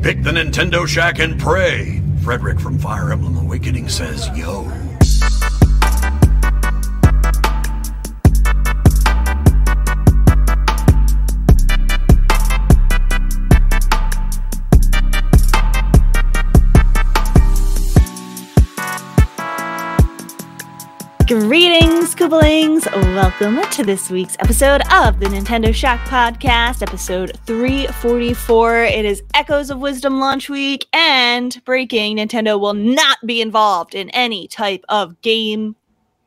Pick the Nintendo Shack and pray. Frederick from Fire Emblem Awakening says, yo. Greetings, Kooblings! Welcome to this week's episode of the Nintendo Shack Podcast, episode 344. It is Echoes of Wisdom launch week, and breaking, Nintendo will not be involved in any type of game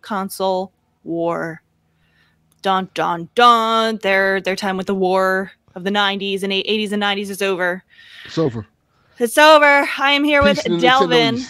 console war. Dun, dun, dun. Their time with the war of the 90s and 80s and 90s is over. It's over. It's over. I am here with Delvin.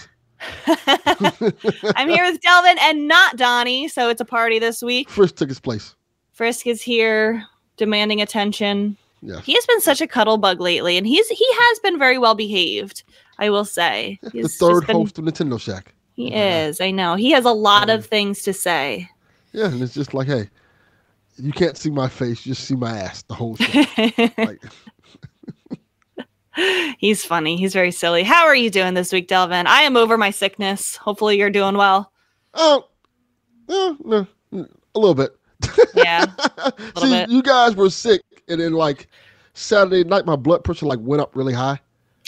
I'm here with Delvin and not Donnie, so it's a party this week. Frisk took his place. Frisk is here, demanding attention. Yeah. He has been such a cuddle bug lately, and he has been very well behaved, I will say. The third host of Nintendo Shack. He is, I know. He has a lot of things to say. Yeah, and it's just like, hey, you can't see my face, you just see my ass the whole show. Like, he's funny. He's very silly. How are you doing this week, Delvin? I am over my sickness. Hopefully you're doing well. Oh, no, a little bit. Yeah, a little bit. You guys were sick, and then like Saturday night, my blood pressure like went up really high.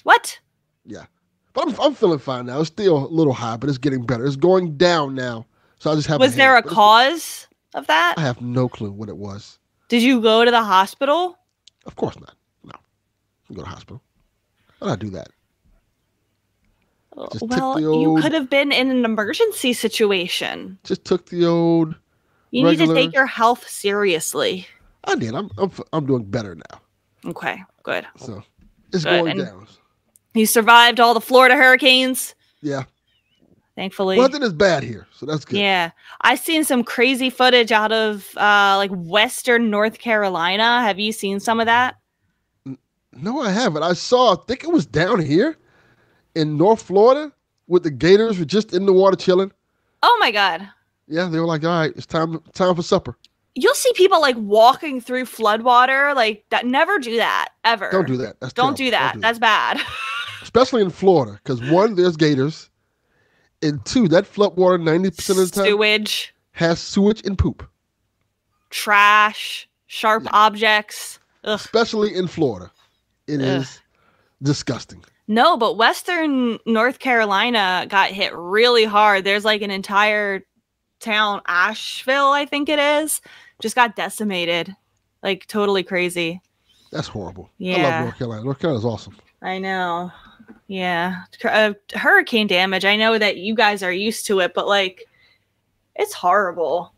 What? Yeah, but I'm feeling fine now. It's still a little high, but it's getting better. It's going down now. So I just have. Was there a cause of that? I have no clue what it was. Did you go to the hospital? Of course not. No, I go to the hospital. Why did I do that? Well, you could have been in an emergency situation. Just took the old. You need to take your health seriously. I did. I'm doing better now. Okay, good. So it's going down. You survived all the Florida hurricanes. Yeah. Thankfully. Nothing is bad here, so that's good. Yeah, I've seen some crazy footage out of like Western North Carolina. Have you seen some of that? No, I haven't. I think it was down here in North Florida with the gators were just in the water chilling. Oh my God. Yeah, they were like, all right, it's time for supper. You'll see people like walking through floodwater like that. Never do that, ever. Don't do that. Don't do that. That's bad. Especially in Florida, because one, there's gators, and two, that floodwater 90% of the time sewage has sewage and poop. Trash, sharp objects. Ugh. Especially in Florida. It is disgusting. No, but Western North Carolina got hit really hard. There's like an entire town, Asheville, I think it is, just got decimated. Like totally crazy. That's horrible. Yeah. I love North Carolina. North Carolina's awesome. I know. Yeah. Hurricane damage. I know that you guys are used to it, but like it's horrible.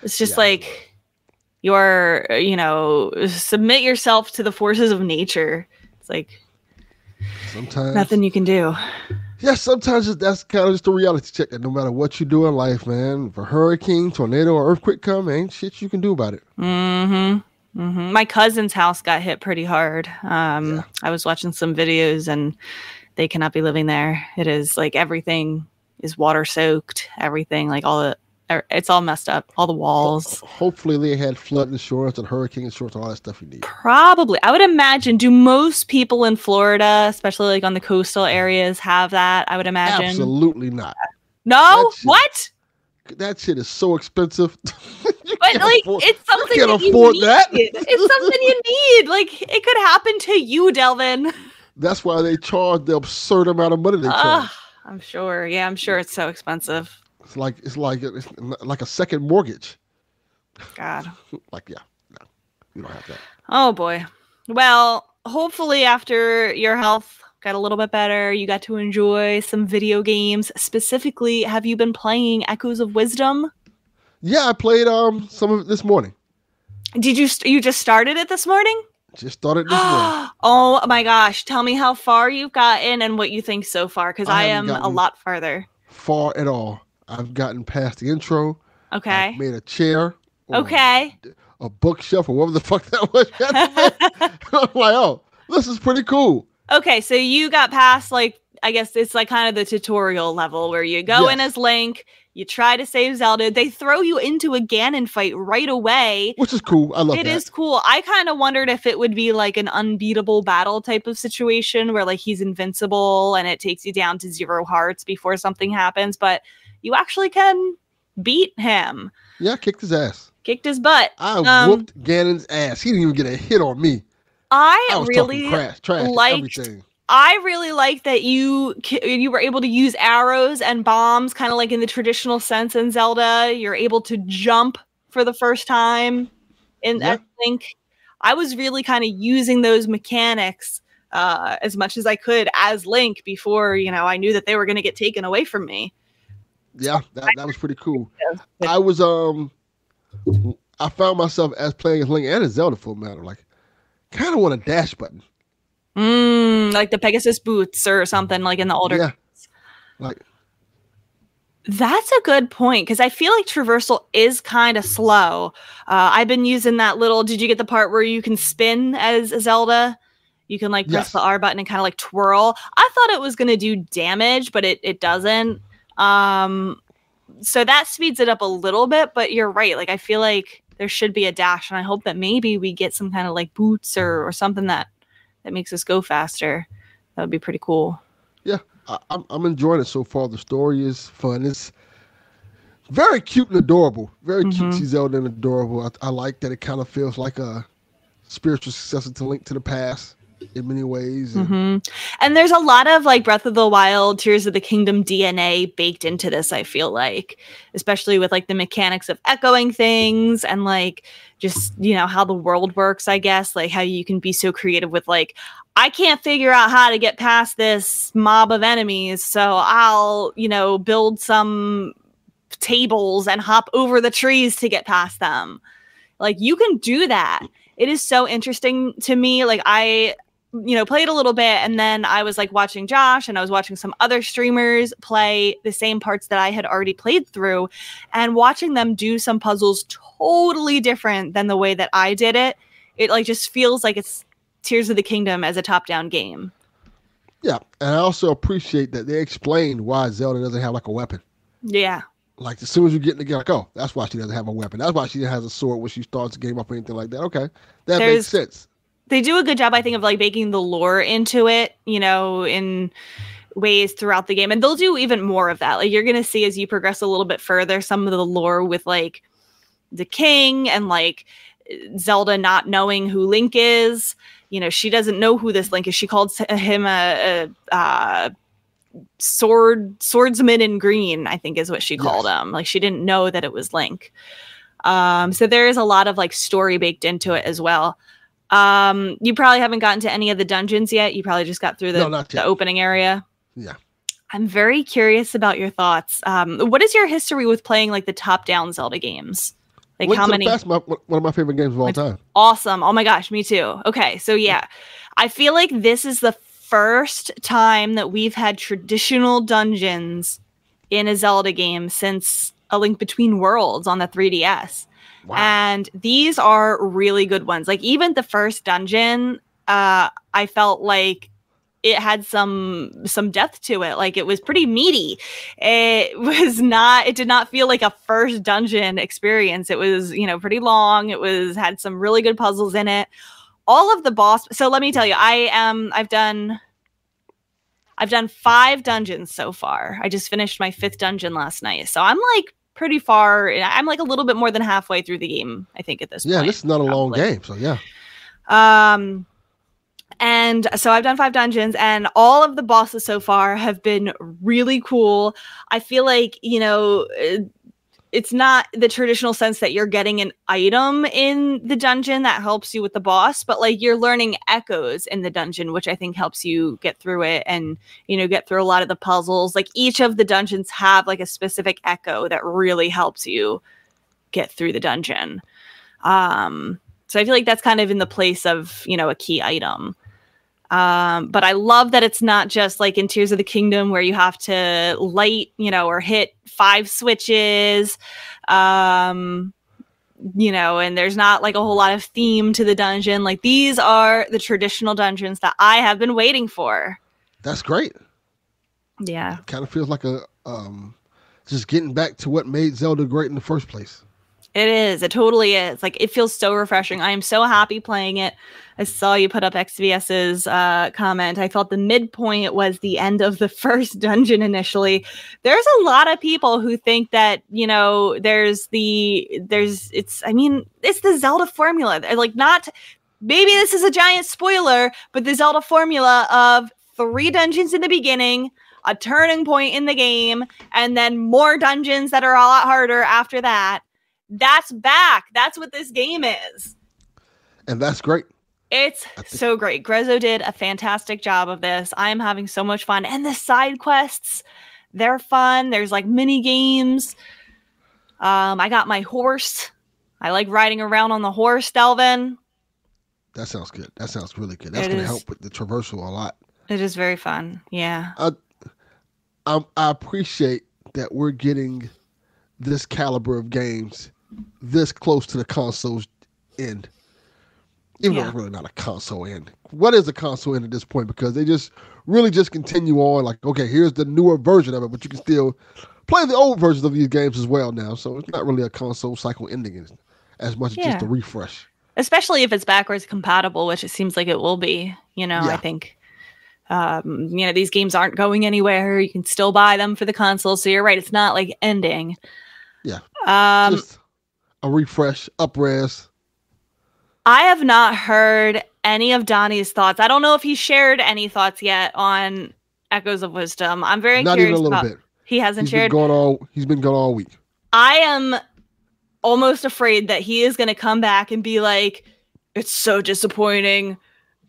It's just like you're, submit yourself to the forces of nature. It's like sometimes nothing you can do. Yeah, sometimes that's kind of just a reality check that no matter what you do in life, man, if a hurricane, tornado, or earthquake come, ain't shit you can do about it. Mm-hmm. Mm-hmm. My cousin's house got hit pretty hard. I was watching some videos and they cannot be living there. It is like everything is water soaked. Everything, like it's all messed up. All the walls. Hopefully they had flood insurance and hurricane insurance and all that stuff you need. Probably. I would imagine. Do most people in Florida, especially like on the coastal areas, have that? I would imagine. Absolutely not. No? What? That shit is so expensive. But like, it's something you can't that afford you need. that. It's something you need. Like, it could happen to you, Delvin. That's why they charge the absurd amount of money they charge. I'm sure. Yeah, I'm sure it's so expensive. It's like a second mortgage. God. No, you don't have that. Oh boy. Well, hopefully after your health got a little bit better, you got to enjoy some video games. Specifically, have you been playing Echoes of Wisdom? Yeah, I played some of it this morning. Did you just started it this morning? Just started this morning. Oh my gosh. Tell me how far you've gotten and what you think so far, because I am a lot farther. Far at all. I've gotten past the intro. Okay. I've made a chair. Okay. A bookshelf or whatever the fuck that was. I'm like, oh, this is pretty cool. Okay, so you got past, like, I guess it's like kind of the tutorial level where you go in as Link, You try to save Zelda. They throw you into a Ganon fight right away. Which is cool. I love that. It is cool. I kind of wondered if it would be like an unbeatable battle type of situation where like he's invincible and it takes you down to 0 hearts before something happens. But you actually can beat him. Yeah, I kicked his ass. Kicked his butt. I whooped Ganon's ass. He didn't even get a hit on me. I was really trash liked everything. I really like that you were able to use arrows and bombs, kind of like in the traditional sense in Zelda. You're able to jump for the first time in Link. I was really kind of using those mechanics as much as I could as Link before, I knew that they were going to get taken away from me. Yeah, that was pretty cool. I was I found myself as playing as Link and as Zelda for a matter, like kind of want a dash button. Like the Pegasus boots or something like in the older games. Like that's a good point because I feel like traversal is kind of slow. I've been using that little. Did you get the part where you can spin as a Zelda? You can like press the R button and kind of like twirl. I thought it was going to do damage, but it doesn't. So that speeds it up a little bit. But you're right. Like I feel like there should be a dash, and I hope that maybe we get some kind of like boots or something that makes us go faster. That would be pretty cool. Yeah, I'm enjoying it so far. The story is fun. It's very cute and adorable. Very cutesy Zelda and adorable. I like that it kind of feels like a spiritual successor to Link to the Past in many ways. And there's a lot of like Breath of the Wild, Tears of the Kingdom DNA baked into this, I feel like, especially with like the mechanics of echoing things and like just, how the world works, I guess, like how you can be so creative with like, I can't figure out how to get past this mob of enemies. So I'll, build some tables and hop over the trees to get past them. Like you can do that. It is so interesting to me. Like I, played a little bit and then I was like watching Josh and I was watching some other streamers play the same parts that I had already played through and watching them do some puzzles totally different than the way that I did it. It like just feels like it's Tears of the Kingdom as a top-down game. Yeah, and I also appreciate that they explained why Zelda doesn't have like a weapon. Yeah. Like as soon as you get in the game, like, oh, that's why she doesn't have a weapon. That's why she has a sword when she starts the game up or anything like that. Okay, that makes sense. They do a good job, I think, of like baking the lore into it, in ways throughout the game. And they'll do even more of that. Like you're going to see as you progress a little bit further, some of the lore with like the king and like Zelda not knowing who Link is. She doesn't know who this Link is. She called him a swordsman in green, I think is what she called him. Like she didn't know that it was Link. So there is a lot of like story baked into it as well. You probably haven't gotten to any of the dungeons yet. You probably just got through the opening area. Yeah. I'm very curious about your thoughts. What is your history with playing like the top-down Zelda games? Like how many? That's one of my favorite games of all time. Awesome. Oh my gosh, me too. Okay, so yeah. I feel like this is the first time that we've had traditional dungeons in a Zelda game since A Link Between Worlds on the 3DS. Wow. And these are really good ones. Like even the first dungeon, I felt like it had some depth to it. Like it was pretty meaty. It did not feel like a first dungeon experience. It was, pretty long. It had some really good puzzles in it. All of the boss. So let me tell you, I've done 5 dungeons so far. I just finished my 5th dungeon last night. So I'm like pretty far. I'm like a little bit more than halfway through the game, I think, at this point. Yeah, this is not a long game, so yeah. And so I've done 5 dungeons, and all of the bosses so far have been really cool. I feel like, it's not the traditional sense that you're getting an item in the dungeon that helps you with the boss, but like you're learning echoes in the dungeon, which I think helps you get through it and, get through a lot of the puzzles. Like each of the dungeons have like a specific echo that really helps you get through the dungeon. So I feel like that's kind of in the place of, a key item. But I love that it's not just like in Tears of the Kingdom where you have to light, or hit 5 switches, and there's not like a whole lot of theme to the dungeon. Like these are the traditional dungeons that I have been waiting for. That's great. Yeah. Kind of feels like just getting back to what made Zelda great in the first place. It is. It totally is. Like, it feels so refreshing. I am so happy playing it. I saw you put up XVS's comment. I thought the midpoint was the end of the first dungeon initially. There's a lot of people who think that, it's the Zelda formula. Like, maybe this is a giant spoiler, but the Zelda formula of 3 dungeons in the beginning, a turning point in the game, and then more dungeons that are a lot harder after that. That's back. That's what this game is. And that's great. It's so great. Grezzo did a fantastic job of this. I'm having so much fun. And the side quests, they're fun. There's like mini games. I got my horse. I like riding around on the horse, Delvin. That sounds good. That sounds really good. That's going to help with the traversal a lot. It is very fun. Yeah. I appreciate that we're getting this caliber of games this close to the console's end. Even though it's really not a console end. What is a console end at this point? Because they just really just continue on like, okay, here's the newer version of it, but you can still play the old versions of these games as well now. So it's not really a console cycle ending as much as just a refresh. Especially if it's backwards compatible, which it seems like it will be. I think these games aren't going anywhere. You can still buy them for the console. So you're right. It's not like ending. Yeah. Just a refresh, up-res. I have not heard any of Donnie's thoughts. I don't know if he shared any thoughts yet on Echoes of Wisdom. I'm very not curious. Not even a little bit. He hasn't shared. He's been gone all week. I am almost afraid that he is going to come back and be like, it's so disappointing.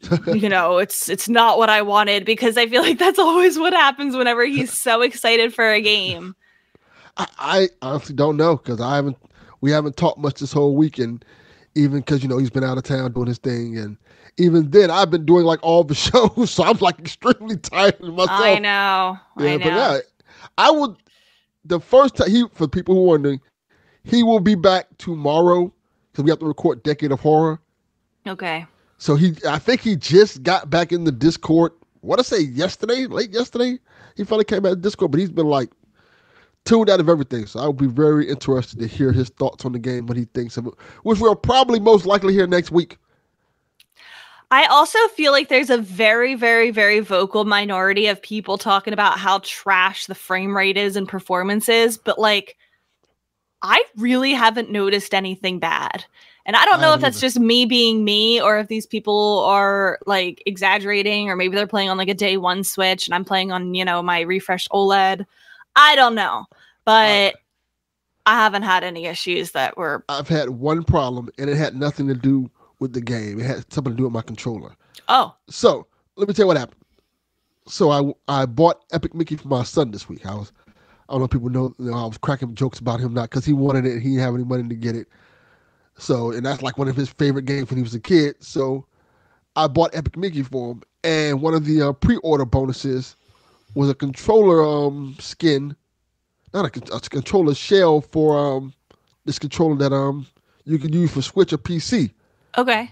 It's not what I wanted, because I feel like that's always what happens whenever he's so excited for a game. I honestly don't know, because we haven't talked much this whole weekend, even because he's been out of town doing his thing, and even then I've been doing like all the shows, so I'm like extremely tired of myself. I know. But yeah, I would. The first time for people who are wondering, he will be back tomorrow because we have to record Decade of Horror. Okay. So I think he just got back in the Discord. What I say late yesterday, he finally came out of Discord, but he's been like tuned out of everything. So I would be very interested to hear his thoughts on the game, what he thinks of it, which we'll probably most likely hear next week. I also feel like there's a very, very, very vocal minority of people talking about how trash the frame rate is and performance is, but like, I really haven't noticed anything bad. And I don't know if that's just me being me, or if these people are like exaggerating, or maybe they're playing on like a day one Switch and I'm playing on, my refreshed OLED. I don't know, but I haven't had any issues that were. I've had one problem, and it had nothing to do with the game. It had something to do with my controller. Oh. So let me tell you what happened. So I bought Epic Mickey for my son this week. I don't know if people know, I was cracking jokes about him not because he wanted it and he didn't have any money to get it. So, and that's like one of his favorite games when he was a kid. So I bought Epic Mickey for him, and one of the pre-order bonuses was a controller skin, not a controller shell for this controller that you can use for Switch or PC. Okay.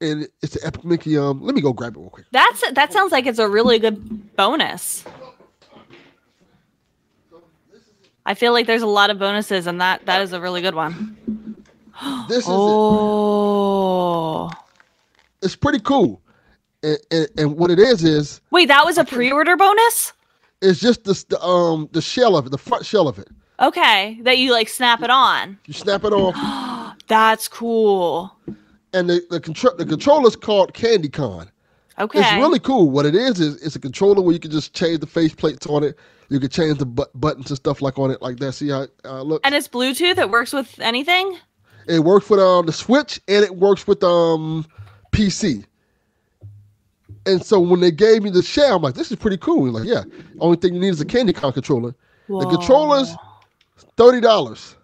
And it's the Epic Mickey. Let me go grab it real quick. That sounds like it's a really good bonus. I feel like there's a lot of bonuses, and that is a really good one. This is it. It's pretty cool. And what it is wait, that was a pre-order bonus? It's just the shell of it, the front shell of it. Okay, that you like snap it on. You snap it on. That's cool. And the controller's called Candy Con. Okay. It's really cool. What it is it's a controller where you can just change the face plates on it. You can change the buttons and stuff like on it like that. See how it looks? And it's Bluetooth? It works with anything? It works with the Switch, and it works with PC. And so when they gave me the shell, I'm like, this is pretty cool. He's like, yeah. Only thing you need is a Candy Con controller. Whoa. The controller's $30.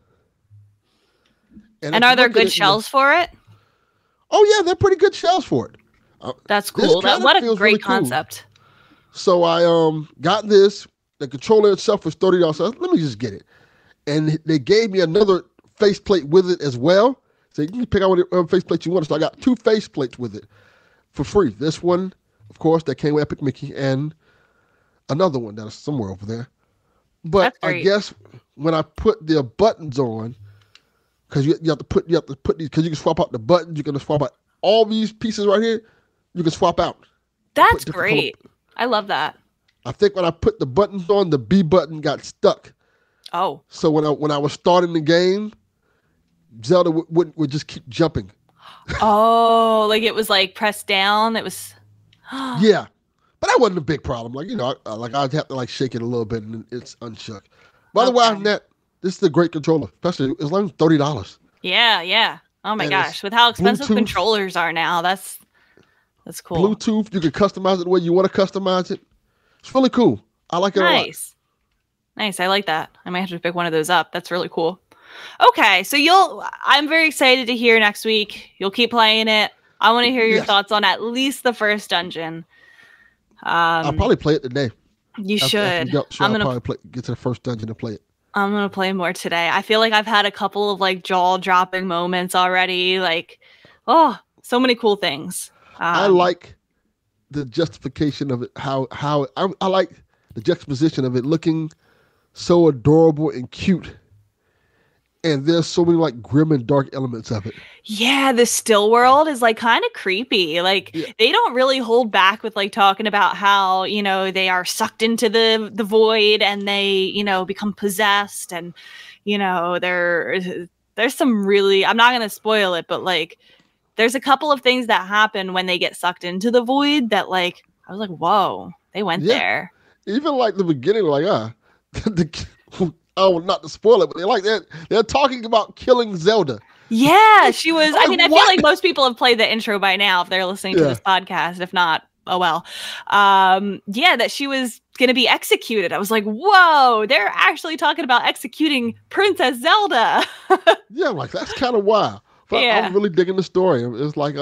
And are there good shells for it? Oh, yeah, they're pretty good shells for it. That's cool. What a great really concept. Cool. So I got this. The controller itself was $30. So let me just get it. And they gave me another faceplate with it as well. So you can pick out whatever faceplate you want. So I got 2 faceplates with it for free. This one, of course, that came with Epic Mickey, and another one that is somewhere over there. But That's I great. guess when I put the buttons on, because you have to put these, because you can swap out the buttons, you can swap out all these pieces right here. You can swap out. And That's put different color. great. I love that. I think when I put the buttons on, the B button got stuck. Oh. So when I was starting the game, Zelda would just keep jumping. Oh, like it was like pressed down. It was. Yeah, but that wasn't a big problem. Like like I'd have to like shake it a little bit and it's unshook. By the way, Okay. other than that, this is a great controller. Especially it's only $30. Yeah, yeah. Oh my And gosh, it's with how expensive Bluetooth. controllers are now, that's cool. Bluetooth, you can customize it the way you want to customize it. It's really cool. I like it a lot. Nice. I like that. I might have to pick one of those up. That's really cool. Okay, so I'm very excited to hear next week. You'll keep playing it. I want to hear your thoughts on at least the first dungeon. I'll probably play it today. You should. I'll probably get to the first dungeon and play it. I'm gonna play more today. I feel like I've had a couple of like jaw-dropping moments already. Like, oh, so many cool things. I like the justification of it. How I like the juxtaposition of it looking so adorable and cute. And there's so many like grim and dark elements of it. Yeah, the still world is like kind of creepy. Like they don't really hold back with like talking about how, they are sucked into the void and they, become possessed and, there's some really, I'm not going to spoil it, but like there's a couple of things that happen when they get sucked into the void that like, I was like, whoa, they went there. Even like the beginning, like, oh, not to spoil it, but they're talking about killing Zelda. Yeah, she was. I mean, I feel what? like most people have played the intro by now if they're listening to this podcast. If not, oh well. That she was going to be executed. I was like, whoa, they're actually talking about executing Princess Zelda. Yeah, I'm like, that's kind of wild. But I'm really digging the story. It's like,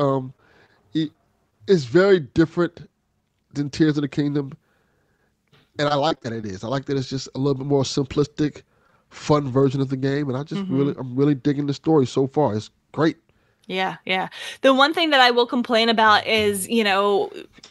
it's very different than Tears of the Kingdom. And I like that it is. I like that it's just a little bit more simplistic, fun version of the game. And I'm really digging the story so far. It's great. Yeah. The one thing that I will complain about is,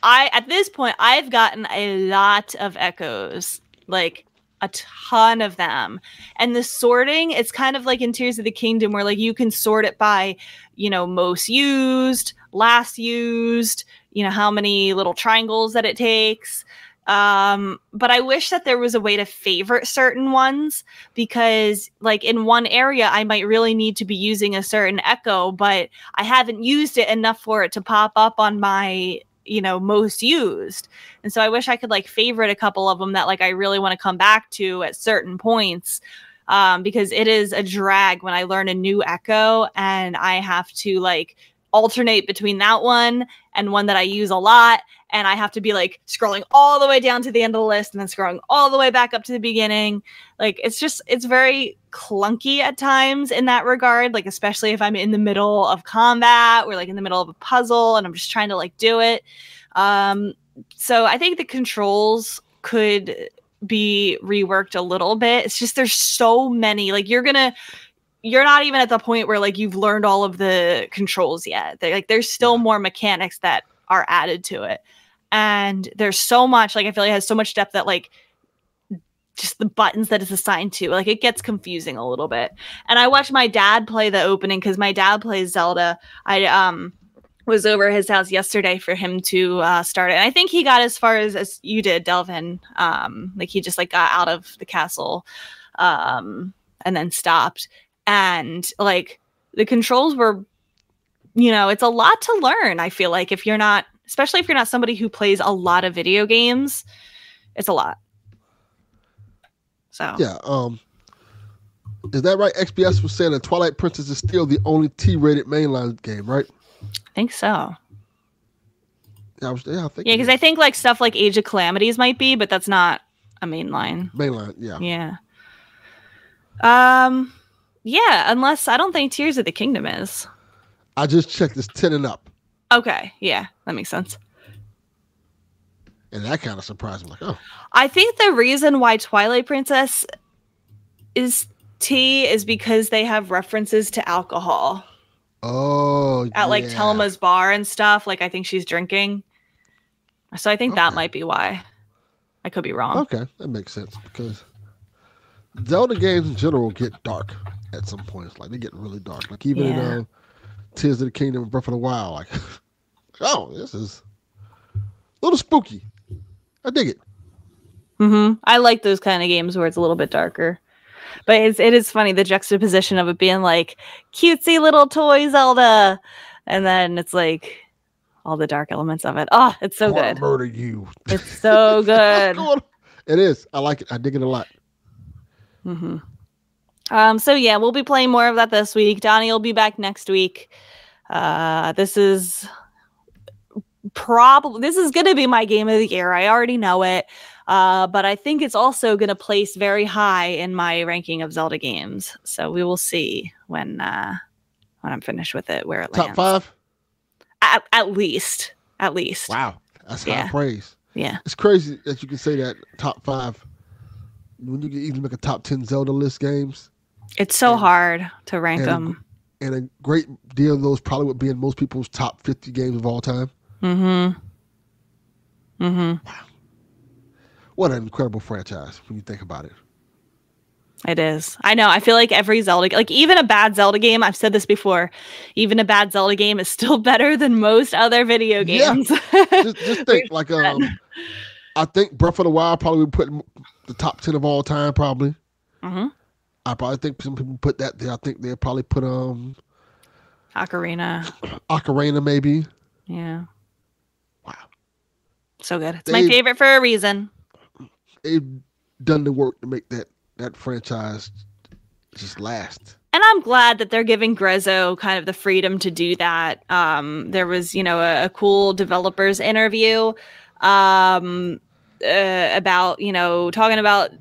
at this point, I've gotten a lot of echoes, like a ton of them. And the sorting, it's kind of like in Tears of the Kingdom where like you can sort it by, most used, last used, how many little triangles that it takes. But I wish that there was a way to favorite certain ones because like in one area, I might really need to be using a certain echo, but I haven't used it enough for it to pop up on my, most used. And so I wish I could like favorite a couple of them that like I really want to come back to at certain points. Because it is a drag when I learn a new echo and I have to like alternate between that one and one that I use a lot. And I have to be like scrolling all the way down to the end of the list and then scrolling all the way back up to the beginning. Like, it's very clunky at times in that regard. Like, especially if I'm in the middle of combat or like in the middle of a puzzle and I'm just trying to like do it. So I think the controls could be reworked a little bit. It's just, there's so many, like you're not even at the point where like you've learned all of the controls yet. There's still more mechanics that are added to it. And there's so much, like I feel like it has so much depth that like just the buttons that it's assigned to, like it gets confusing a little bit. And I watched my dad play the opening because my dad plays Zelda. I was over at his house yesterday for him to start it. And I think he got as far as you did, Delvin. Like he just like got out of the castle and then stopped. And like the controls were, it's a lot to learn. I feel like especially if you're not somebody who plays a lot of video games, it's a lot. So yeah, is that right? XBS was saying that Twilight Princess is still the only T-rated mainline game, right? I think so. Yeah, I think. Yeah, because I think like stuff like Age of Calamities might be, but that's not a mainline. Mainline, yeah. Yeah. Yeah, unless I don't think Tears of the Kingdom is. I just checked. It's 10 and up. Okay, yeah, that makes sense. And that kind of surprised me. Like, oh. I think the reason why Twilight Princess is T is because they have references to alcohol. Oh, at like Telma's bar and stuff. Like I think she's drinking. So I think that might be why. I could be wrong. Okay, that makes sense because Zelda games in general get dark at some points. Like they get really dark. Like even in Tears of the Kingdom and Breath of the Wild. Like, oh, this is a little spooky. I dig it. I like those kind of games where it's a little bit darker. But it is funny, the juxtaposition of it being like cutesy little toy Zelda, and then it's like all the dark elements of it. Oh, it's so good. Murder you. It's so good. It is. I like it. I dig it a lot. So yeah, we'll be playing more of that this week. Donnie will be back next week. This is going to be my game of the year. I already know it. But I think it's also going to place very high in my ranking of Zelda games. So we will see when I'm finished with it, where it lands. Top 5? At least. Wow. That's high praise. Yeah. It's crazy that you can say that top 5 when you can even make a top 10 Zelda list games. It's so hard to rank them. And a great deal of those probably would be in most people's top 50 games of all time. Wow. What an incredible franchise when you think about it. It is. I know. I feel like every Zelda, like even a bad Zelda game, I've said this before, even a bad Zelda game is still better than most other video games. Yeah. just think, like, I think Breath of the Wild probably would put in the top 10 of all time, probably. I probably think some people put that there. I think they'll probably put Ocarina, maybe. Yeah. Wow. So good. It's my favorite for a reason. They've done the work to make that franchise just last. And I'm glad that they're giving Grezzo kind of the freedom to do that. There was, a cool developers interview about, talking about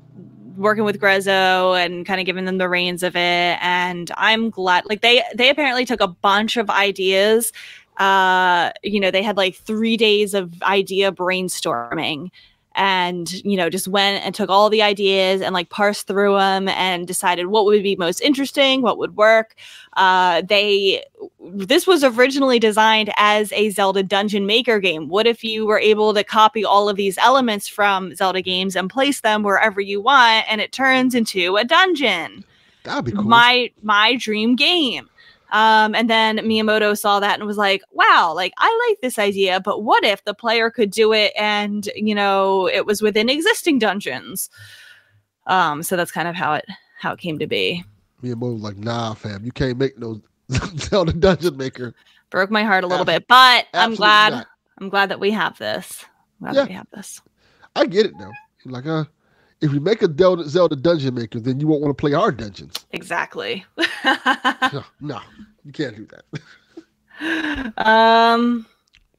working with Grezzo and kind of giving them the reins of it. And I'm glad, like they apparently took a bunch of ideas. They had like 3 days of idea brainstorming and, just went and took all the ideas and like parsed through them and decided what would be most interesting, what would work. This was originally designed as a Zelda dungeon maker game. What if you were able to copy all of these elements from Zelda games and place them wherever you want and it turns into a dungeon? That'd be cool. My dream game. And then Miyamoto saw that and was like, wow, like I like this idea, but what if the player could do it and, it was within existing dungeons? So that's kind of how it came to be. Miyamoto was like, nah, fam, you can't make no Zelda dungeon maker. Broke my heart a little bit, but I'm glad not. That we have this. That we have this. I get it though. Like, if we make a Zelda dungeon maker, then you won't want to play our dungeons. Exactly. No, you can't do that.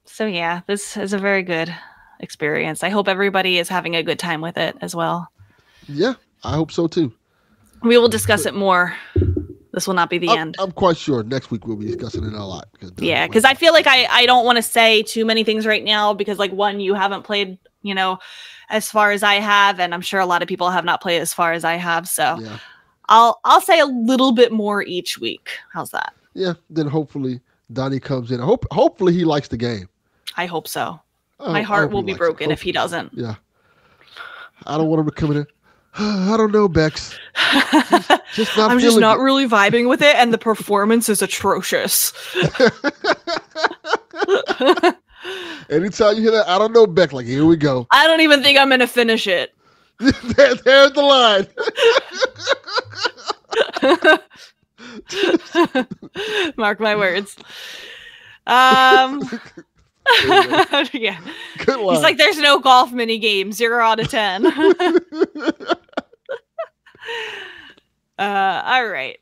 So yeah, this is a very good experience. I hope everybody is having a good time with it as well. Yeah, I hope so too. We will discuss it more. This will not be the end. I'm quite sure next week we'll be discussing it a lot. Because I feel like I don't want to say too many things right now because, like, one, you haven't played, as far as I have, and I'm sure a lot of people have not played as far as I have. So yeah. I'll say a little bit more each week. How's that? Yeah. Then hopefully Donnie comes in. Hopefully he likes the game. I hope so. My heart will be broken if he doesn't. Yeah. I don't want him to come in. I don't know, Bex. I'm just not really vibing with it, and the performance is atrocious. Anytime you hear that, I don't know, Beck, like, here we go. I don't even think I'm going to finish it. There's the line. Mark my words. Yeah. Good line. He's like, there's no golf mini game. 0 out of 10. All right.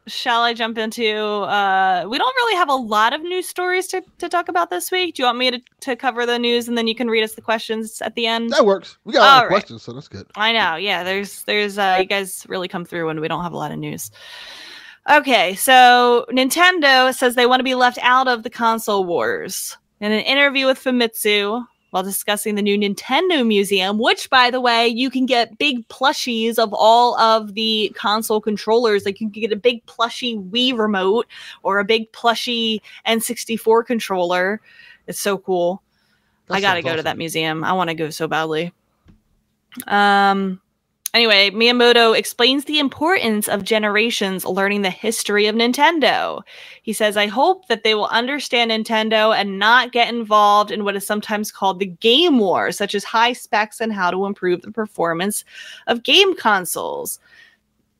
Shall I jump into we don't really have a lot of news stories to talk about this week. Do you want me to cover the news and then you can read us the questions at the end? That works. We got a lot of questions, so that's good. I know. Yeah, there's you guys really come through when we don't have a lot of news. Okay, so Nintendo says they want to be left out of the console wars. In an interview with Famitsu, while discussing the new Nintendo Museum, which, by the way, you can get big plushies of all of the console controllers. Like, you can get a big plushie Wii remote or a big plushie N64 controller. It's so cool. I gotta go to that museum. I want to go so badly. Anyway, Miyamoto explains the importance of generations learning the history of Nintendo. He says, I hope that they will understand Nintendo and not get involved in what is sometimes called the game war, such as high specs and how to improve the performance of game consoles.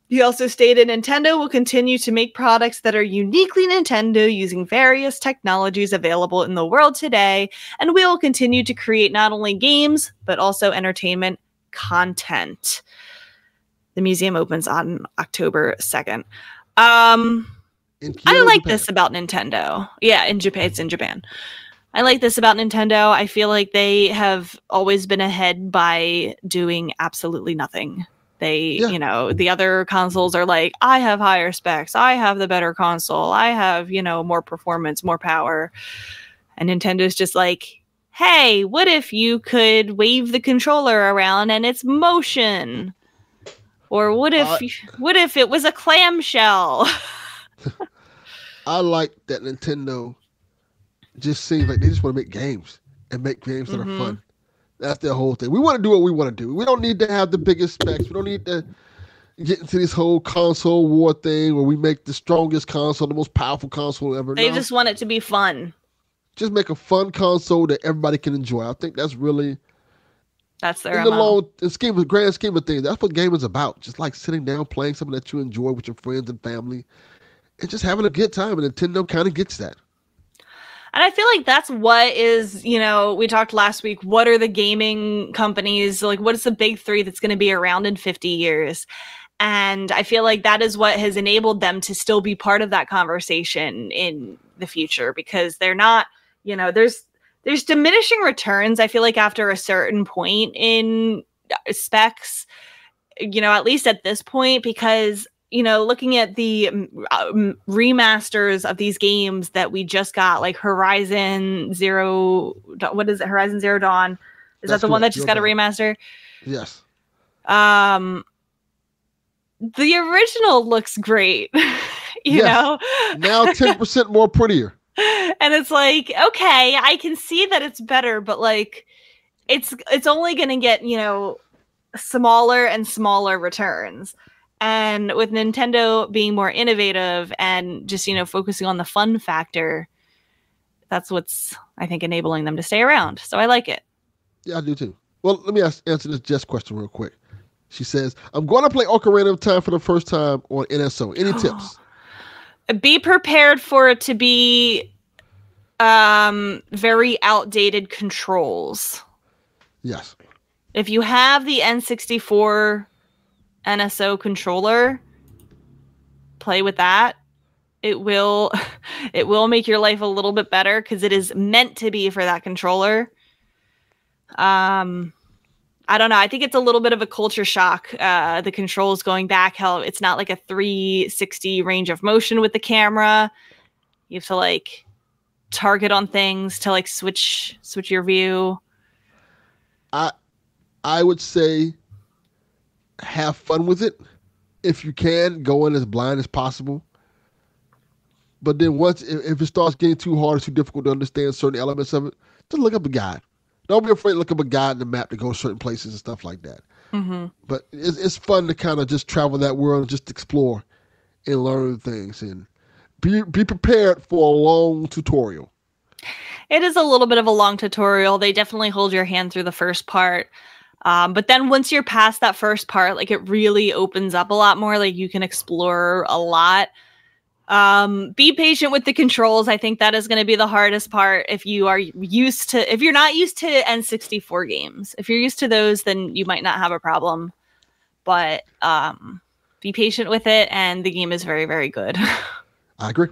He also stated Nintendo will continue to make products that are uniquely Nintendo using various technologies available in the world today, and we will continue to create not only games, but also entertainment content. The museum opens on October 2nd. I like this about Nintendo. Yeah, in Japan. It's in Japan. I like this about Nintendo. I feel like they have always been ahead by doing absolutely nothing. You know, the other consoles are like, I have higher specs. I have the better console. I have, you know, more performance, more power. And Nintendo's just like, hey, what if you could wave the controller around and it's motion? Or what if it was a clamshell? I like that Nintendo just seems like they just want to make games and make games that are fun. That's their whole thing. We want to do what we want to do. We don't need to have the biggest specs. We don't need to get into this whole console war thing where we make the strongest console, the most powerful console ever. They just want it to be fun. Just make a fun console that everybody can enjoy. I think that's really... That's their grand scheme of things. That's what gaming is about. Just like sitting down, playing something that you enjoy with your friends and family, and just having a good time. And Nintendo kind of gets that. And I feel like that's what is, you know, we talked last week. What are the gaming companies like? What is the big three that's going to be around in 50 years? And I feel like that is what has enabled them to still be part of that conversation in the future, because they're not, you know, there's diminishing returns, I feel like, after a certain point in specs, you know, at least at this point, because, you know, looking at the remasters of these games that we just got, like Horizon Zero Dawn. Is that the one that just got a remaster? Yes. The original looks great, you know? Now 10% more prettier. And it's like, okay, I can see that it's better, but like, it's only going to get, you know, smaller and smaller returns. And with Nintendo being more innovative and just, you know, focusing on the fun factor, that's what's, I think, enabling them to stay around. So I like it. Yeah, I do too. Well, let me answer this Jess question real quick. She says, I'm going to play Ocarina of Time for the first time on NSO. Any tips? Be prepared for it to be very outdated controls. Yes. If you have the N64 NSO controller, play with that. It will make your life a little bit better because it is meant to be for that controller. I don't know. I think it's a little bit of a culture shock. The controls going back, how it's not like a 360 range of motion with the camera. You have to like target on things to like switch your view. I would say have fun with it. If you can, go in as blind as possible. But then once, if it starts getting too hard, it's too difficult to understand certain elements of it, just look up a guide. Don't be afraid to look up a guide in the map to go certain places and stuff like that. Mm-hmm. But it's fun to kind of just travel that world and just explore and learn things and be prepared for a long tutorial. It is a little bit of a long tutorial. They definitely hold your hand through the first part. But then once you're past that first part, like it really opens up a lot more. Like you can explore a lot. Be patient with the controls. I think that is going to be the hardest part if you're not used to N64 games. If you're used to those, then you might not have a problem. But be patient with it, and the game is very, very good. I agree.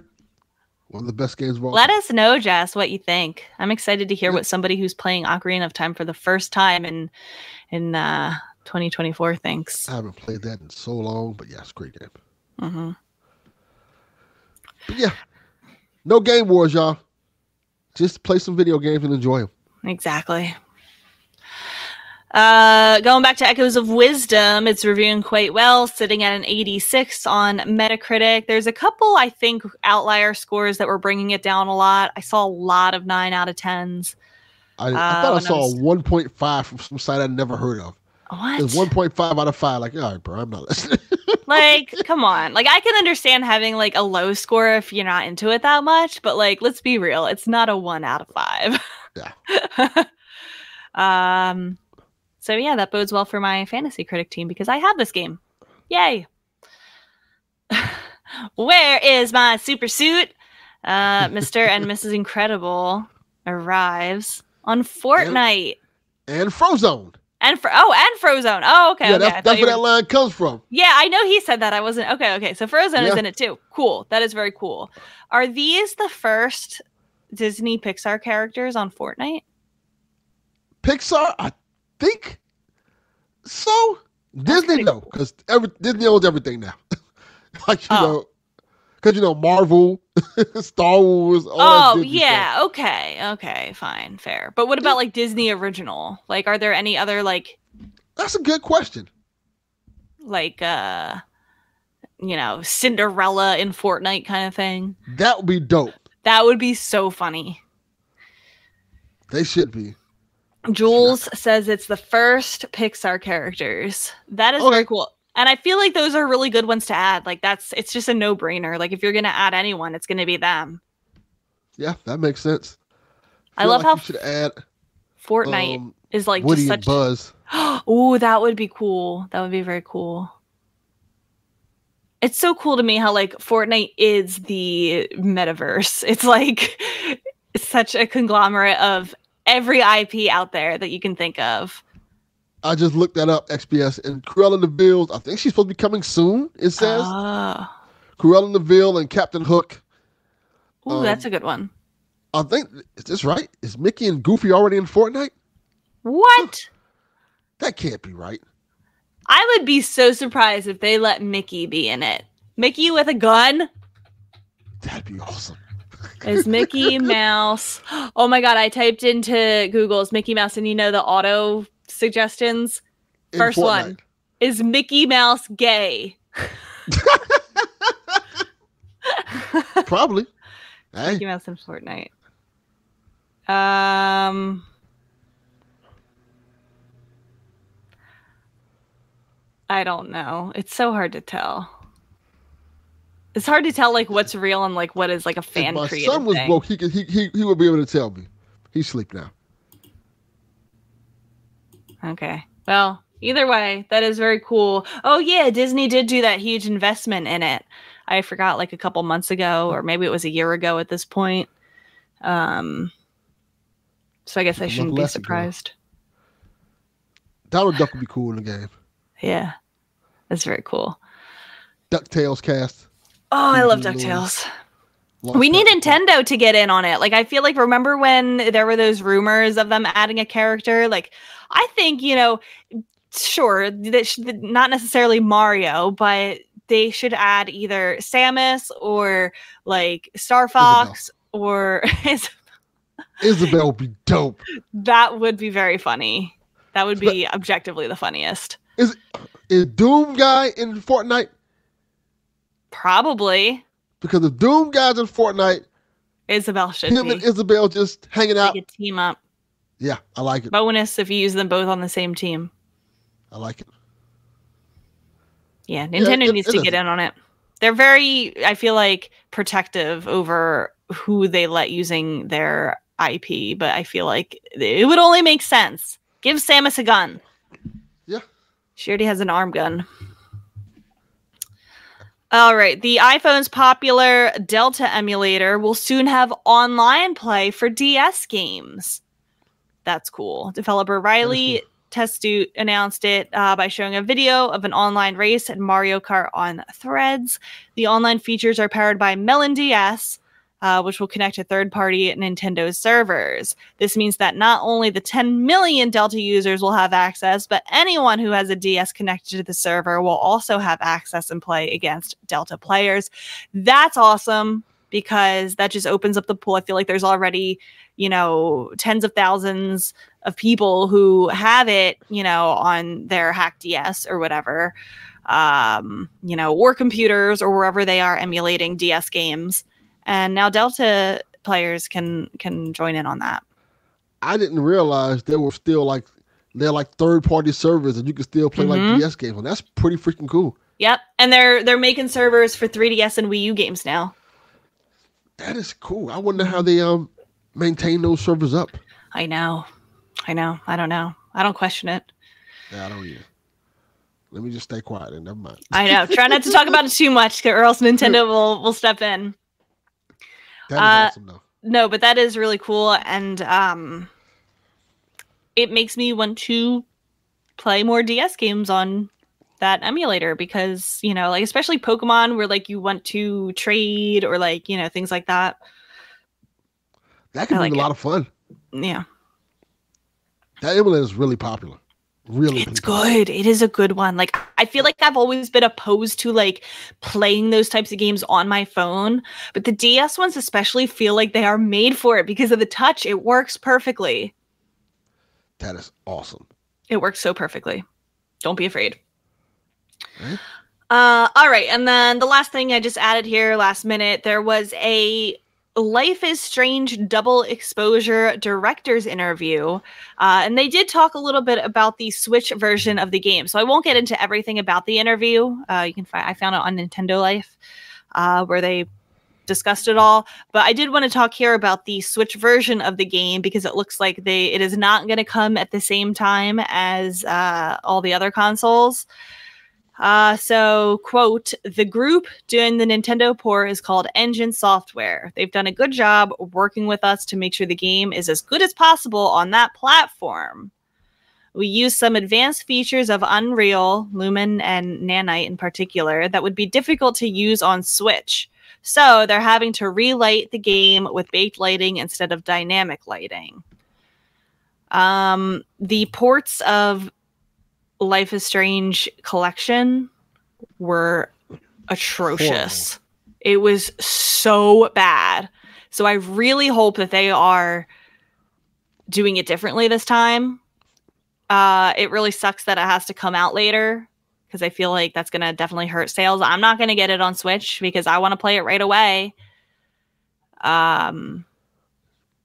One of the best games of all Let time. us know, Jess, what you think. I'm excited to hear what somebody who's playing Ocarina of Time for the first time in 2024 thinks. I haven't played that in so long, but yeah, it's a great game. Mm-hmm. But yeah, no game wars, y'all. Just play some video games and enjoy them. Exactly. Going back to Echoes of Wisdom, it's reviewing quite well, sitting at an 86 on Metacritic. There's a couple, I think, outlier scores that were bringing it down a lot. I saw a lot of 9 out of 10s. I thought I saw a 1.5 from some site I'd never heard of. What? It's 1.5 out of 5. Like, all right, bro, I'm not listening. Like, come on. Like, I can understand having like a low score if you're not into it that much, but like, let's be real. It's not a 1 out of 5. Yeah. So yeah, that bodes well for my fantasy critic team because I have this game. Yay. Where is my super suit? Mr. and Mrs. Incredible arrives on Fortnite. And Frozone. And Frozone. Oh, okay. Yeah, okay. that's where that line comes from. Yeah, I know he said that. I wasn't. Okay. So Frozone is in it too. Cool. That is very cool. Are these the first Disney Pixar characters on Fortnite? Pixar, I think so. Disney, no, because Disney owns everything now. Like, you know, because, Marvel, Star Wars, all that Disney stuff. Okay, fine, fair. But what about, like, Disney original? Like, are there any other, like... That's a good question. Like, Cinderella in Fortnite kind of thing? That would be dope. That would be so funny. They should be. Jules says it's the first Pixar characters. That is very cool. And I feel like those are really good ones to add. Like it's just a no-brainer. Like if you're going to add anyone, it's going to be them. Yeah, that makes sense. I love how you should add Fortnite is like Woody just and Buzz. Oh, that would be cool. That would be very cool. It's so cool to me how like Fortnite is the metaverse. It's like such a conglomerate of every IP out there that you can think of. I just looked that up, XPS, and Cruella de Vil, I think she's supposed to be coming soon, it says. Cruella de Vil and Captain Hook. Ooh, that's a good one. I think, is this right? Is Mickey and Goofy already in Fortnite? What? That can't be right. I would be so surprised if they let Mickey be in it. Mickey with a gun? That'd be awesome. Is Mickey Mouse... Oh my god, I typed into Google's Mickey Mouse and the auto suggestions. First one. Is Mickey Mouse gay? Probably. Hey. Mickey Mouse in Fortnite. I don't know. It's so hard to tell. It's hard to tell like what's real and like what is like a fan created thing. My son was woke. He would be able to tell me. He's asleep now. Okay. Well, either way, that is very cool. Oh yeah, Disney did do that huge investment in it. I forgot like a couple months ago, or maybe it was a year ago at this point. So I guess I shouldn't be surprised. Donald Duck would be cool in the game. Yeah, that's very cool. DuckTales cast. Oh, I love DuckTales. We need Nintendo to get in on it. Like, I feel like, remember when there were those rumors of them adding a character? Like, I think, sure, not necessarily Mario, but they should add either Samus or, like, Star Fox or... Isabelle would be dope. That would be very funny. That would be objectively the funniest. Is Doom guy in Fortnite? Probably. Because if Doom guy's in Fortnite, Isabelle should him be. and Isabelle just hanging out. They could team up. Yeah, I like it. Bonus if you use them both on the same team. I like it. Yeah, Nintendo needs to get in on it. They're very, I feel like, protective over who they let using their IP, but I feel like it would only make sense. Give Samus a gun. Yeah. She already has an arm gun. All right. The iPhone's popular Delta emulator will soon have online play for DS games. That's cool. Developer Riley Testude announced it by showing a video of an online race in Mario Kart on Threads. The online features are powered by Melon DS, which will connect to third-party Nintendo servers. This means that not only the 10 million Delta users will have access, but anyone who has a DS connected to the server will also have access and play against Delta players. That's awesome because that just opens up the pool. I feel like there's already, tens of thousands of people who have it, on their hacked DS or whatever, or computers or wherever they are emulating DS games. And now Delta players can join in on that. I didn't realize there were still They're like third-party servers, and you can still play like DS games. And that's pretty freaking cool. Yep, and they're making servers for 3DS and Wii U games now. That is cool. I wonder how they maintain those servers up. I know. I don't know. I don't question it. Yeah, I don't either. Let me just stay quiet and never mind. I know. Try not to talk about it too much, or else Nintendo will step in. That is awesome, though. No, but that is really cool, and it makes me want to play more DS games on that emulator because, you know, like especially Pokemon where like you want to trade or like, you know, things like that. That could be a lot of fun. Yeah. That emulator is really popular. It's good. It is a good one. Like I feel like I've always been opposed to like playing those types of games on my phone, but the DS ones especially feel like they are made for it because of the touch. It works perfectly. That is awesome. It works so perfectly. Don't be afraid. Right. All right, and then the last thing I just added here last minute, there was a Life is Strange double exposure director's interview, and they did talk a little bit about the Switch version of the game. So I won't get into everything about the interview. You can find I found it on Nintendo Life, where they discussed it all. But I did want to talk here about the Switch version of the game because it looks like it is not going to come at the same time as all the other consoles. So, quote, the group doing the Nintendo port is called Engine Software. They've done a good job working with us to make sure the game is as good as possible on that platform. We use some advanced features of Unreal, Lumen, and Nanite in particular that would be difficult to use on Switch. So they're having to relight the game with baked lighting instead of dynamic lighting. The ports of Life is Strange collection were atrocious. Horrible. It was so bad. So I really hope that they are doing it differently this time. It really sucks that it has to come out later because I feel like that's going to definitely hurt sales. I'm not going to get it on Switch because I want to play it right away.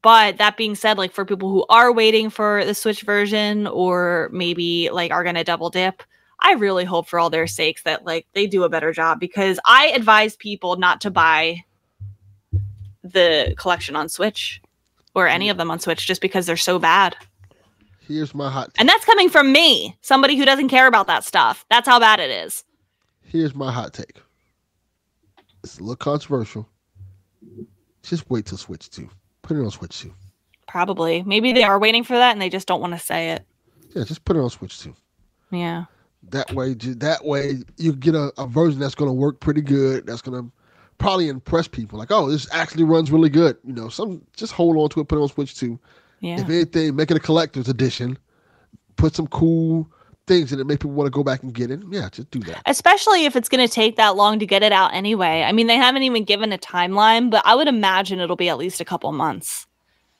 But that being said, like for people who are waiting for the Switch version or maybe like are going to double dip, I really hope for all their sakes that like they do a better job because I advise people not to buy the collection on Switch or any of them on Switch just because they're so bad. Here's my hot take. And that's coming from me, somebody who doesn't care about that stuff. That's how bad it is. Here's my hot take. It's a little controversial. Just wait till Switch 2. Put it on Switch 2. Probably. Maybe they are waiting for that and they just don't want to say it. Yeah, just put it on Switch 2. Yeah. That way you get a version that's going to work pretty good. That's going to probably impress people. Like, oh, this actually runs really good. You know, just hold on to it. Put it on Switch 2. Yeah. If anything, make it a collector's edition. Put some cool things in it. Make people want to go back and get it. Yeah, just do that. Especially if it's going to take that long to get it out anyway. I mean, they haven't even given a timeline, but I would imagine it'll be at least a couple months.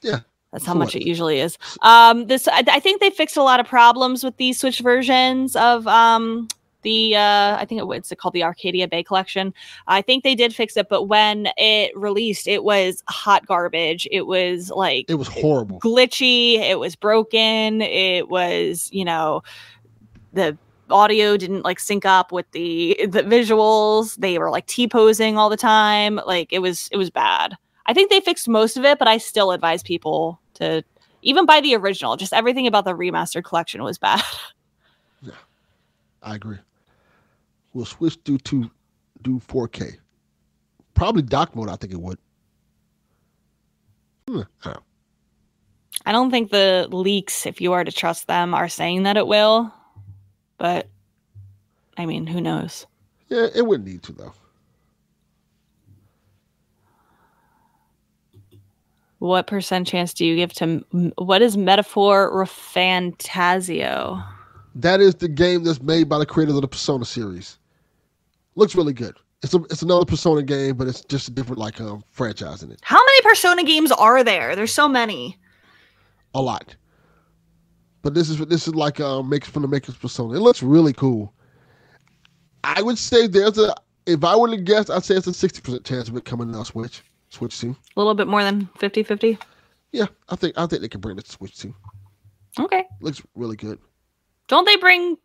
Yeah. That's how much it usually is. I think they fixed a lot of problems with these Switch versions of I think it's called the Arcadia Bay Collection. I think they did fix it, but when it released, it was hot garbage. It was like it was horrible, glitchy. It was broken. It was, you know, the audio didn't like sync up with the visuals. They were like T-posing all the time. Like it was bad. I think they fixed most of it, but I still advise people to even buy the original. Just everything about the remastered collection was bad. Yeah, I agree. We'll switch to do 4K. Probably dock mode, I think it would. I don't think the leaks, if you are to trust them, are saying that it will. But, I mean, who knows? Yeah, it wouldn't need to, though. What % chance do you give to... What is Metaphor Fantasio? That is the game that's made by the creators of the Persona series. Looks really good. It's another Persona game, but it's just a different franchise in it. How many Persona games are there? There's so many. A lot. But this is like makes from the makers of Persona. It looks really cool. I would say if I were to guess, I'd say it's a 60% chance of it coming on Switch 2. A little bit more than 50-50? Yeah, I think they can bring it to Switch 2. Okay. Looks really good. Don't they bring?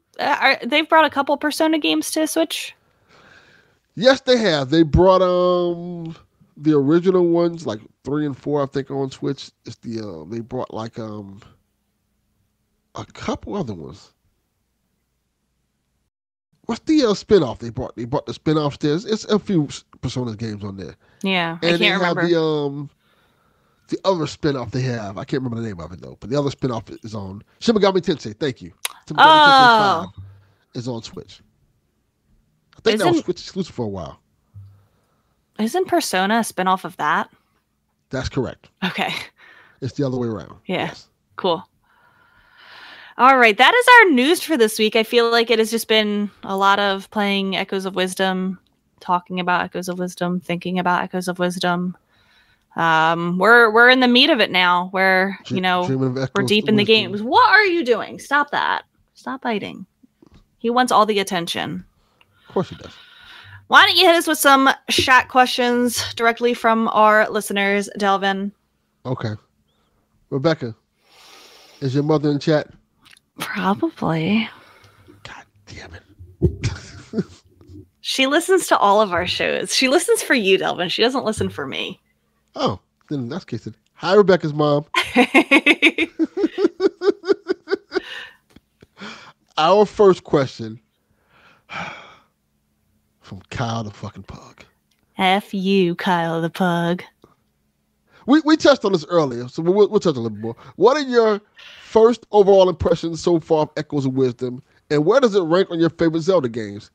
They've brought a couple Persona games to Switch. Yes, they have. They brought the original ones, like 3 and 4, I think, on Switch. It's they brought like a couple other ones. What's the spinoff they brought? They brought the spinoff there. It's a few Persona games on there. Yeah, and I can't remember. The other spinoff they have. I can't remember the name of it though. But the other spinoff is on Shin Megami Tensei. Thank you. Shin Megami Tensei 5 is on Switch. I think that was Switch exclusive for a while. Isn't Persona a spinoff of that? That's correct. Okay. It's the other way around. Yeah. Yes. Cool. All right. That is our news for this week. I feel like it has just been a lot of playing Echoes of Wisdom, talking about Echoes of Wisdom, thinking about Echoes of Wisdom. We're in the meat of it now where, we're deep in the games. What are you doing? Stop that. Stop biting. He wants all the attention. Of course he does. Why don't you hit us with some chat questions directly from our listeners, Delvin? Okay. Rebecca, is your mother in chat? Probably. God damn it. She listens to all of our shows. She listens for you, Delvin. She doesn't listen for me. Oh, then in that case, hi, Rebecca's mom. Our first question from Kyle the fucking Pug. F you, Kyle the Pug. We touched on this earlier, so we'll touch on a little more. What are your first overall impressions so far of Echoes of Wisdom, and where does it rank on your favorite Zelda games?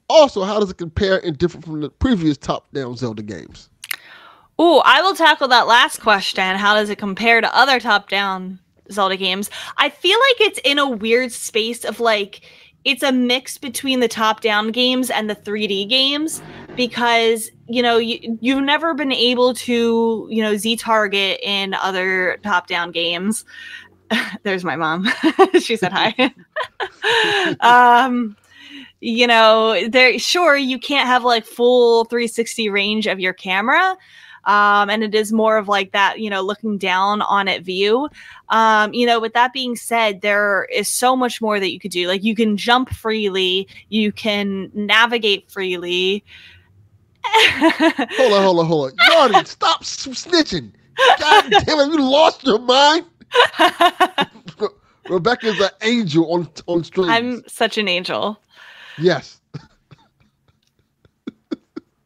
Also, how does it compare and differ from the previous top-down Zelda games? Ooh, I will tackle that last question. How does it compare to other top-down Zelda games? I feel like it's in a weird space of like, it's a mix between the top-down games and the 3D games because, you've never been able to, Z-target in other top-down games. There's my mom. She said hi. Sure, you can't have like full 360 range of your camera. And it is more of like that, looking down on it view. With that being said, there is so much more that you could do. Like you can jump freely, you can navigate freely. Hold on. Yardy, stop snitching. God damn it, you lost your mind. Rebecca's an angel on streams. I'm such an angel. Yes.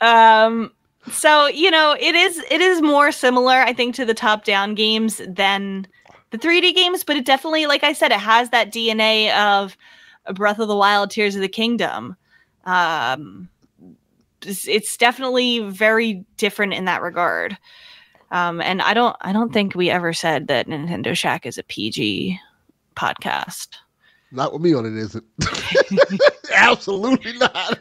So, it is more similar, I think, to the top-down games than the 3D games, but it definitely, like I said, it has that DNA of Breath of the Wild, Tears of the Kingdom. It's definitely very different in that regard. And I don't think we ever said that Nintendo Shack is a PG podcast. Not with me on it, isn't. Absolutely not.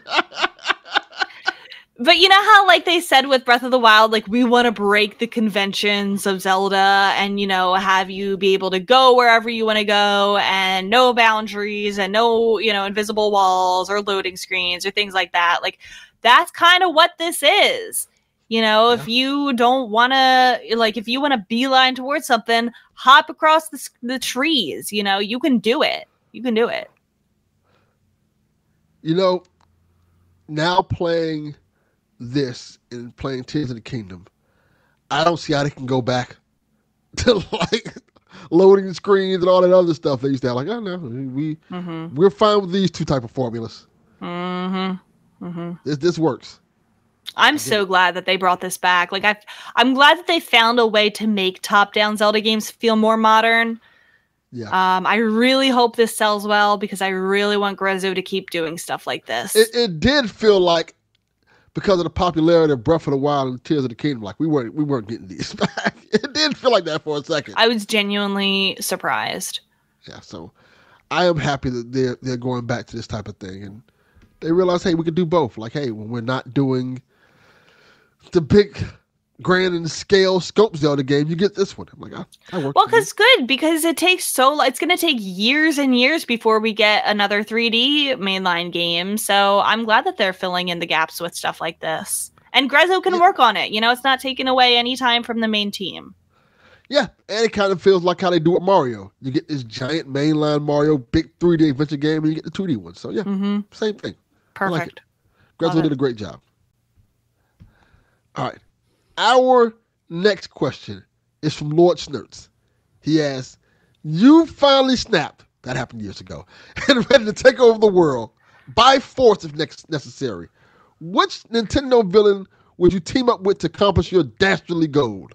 But you know how, like they said with Breath of the Wild, like we want to break the conventions of Zelda and, have you be able to go wherever you want to go and no boundaries and no, invisible walls or loading screens or things like that. Like that's kind of what this is. If you don't want to, like, if you want to beeline towards something, hop across the trees, you can do it. You can do it. Now playing this and playing Tears of the Kingdom, I don't see how they can go back to like loading screens and all that other stuff they used to have. Like, oh no, we're fine with these two type of formulas. This works. I'm so glad that they brought this back. Like I'm glad that they found a way to make top-down Zelda games feel more modern. Yeah. I really hope this sells well because I really want Grezzo to keep doing stuff like this. It did feel like, because of the popularity of Breath of the Wild and Tears of the Kingdom, like we weren't getting these back. It did feel like that for a second. I was genuinely surprised. Yeah, so I am happy that they're going back to this type of thing, and they realize, hey, we could do both. Like, hey, when we're not doing the big grand and scale scope Zelda game, you get this one. I'm like, I work. Well, because it takes it's going to take years and years before we get another 3D mainline game. So I'm glad that they're filling in the gaps with stuff like this. And Grezzo can work on it. It's not taking away any time from the main team. Yeah, and it kind of feels like how they do with Mario. You get this giant mainline Mario, big 3D adventure game, and you get the 2D one. So yeah, same thing. Perfect. I like it. Grezzo did a great job. All right. Our next question is from Lord Snurts. He asks, you finally snapped, that happened years ago, and ready to take over the world by force if necessary. Which Nintendo villain would you team up with to accomplish your dastardly goal?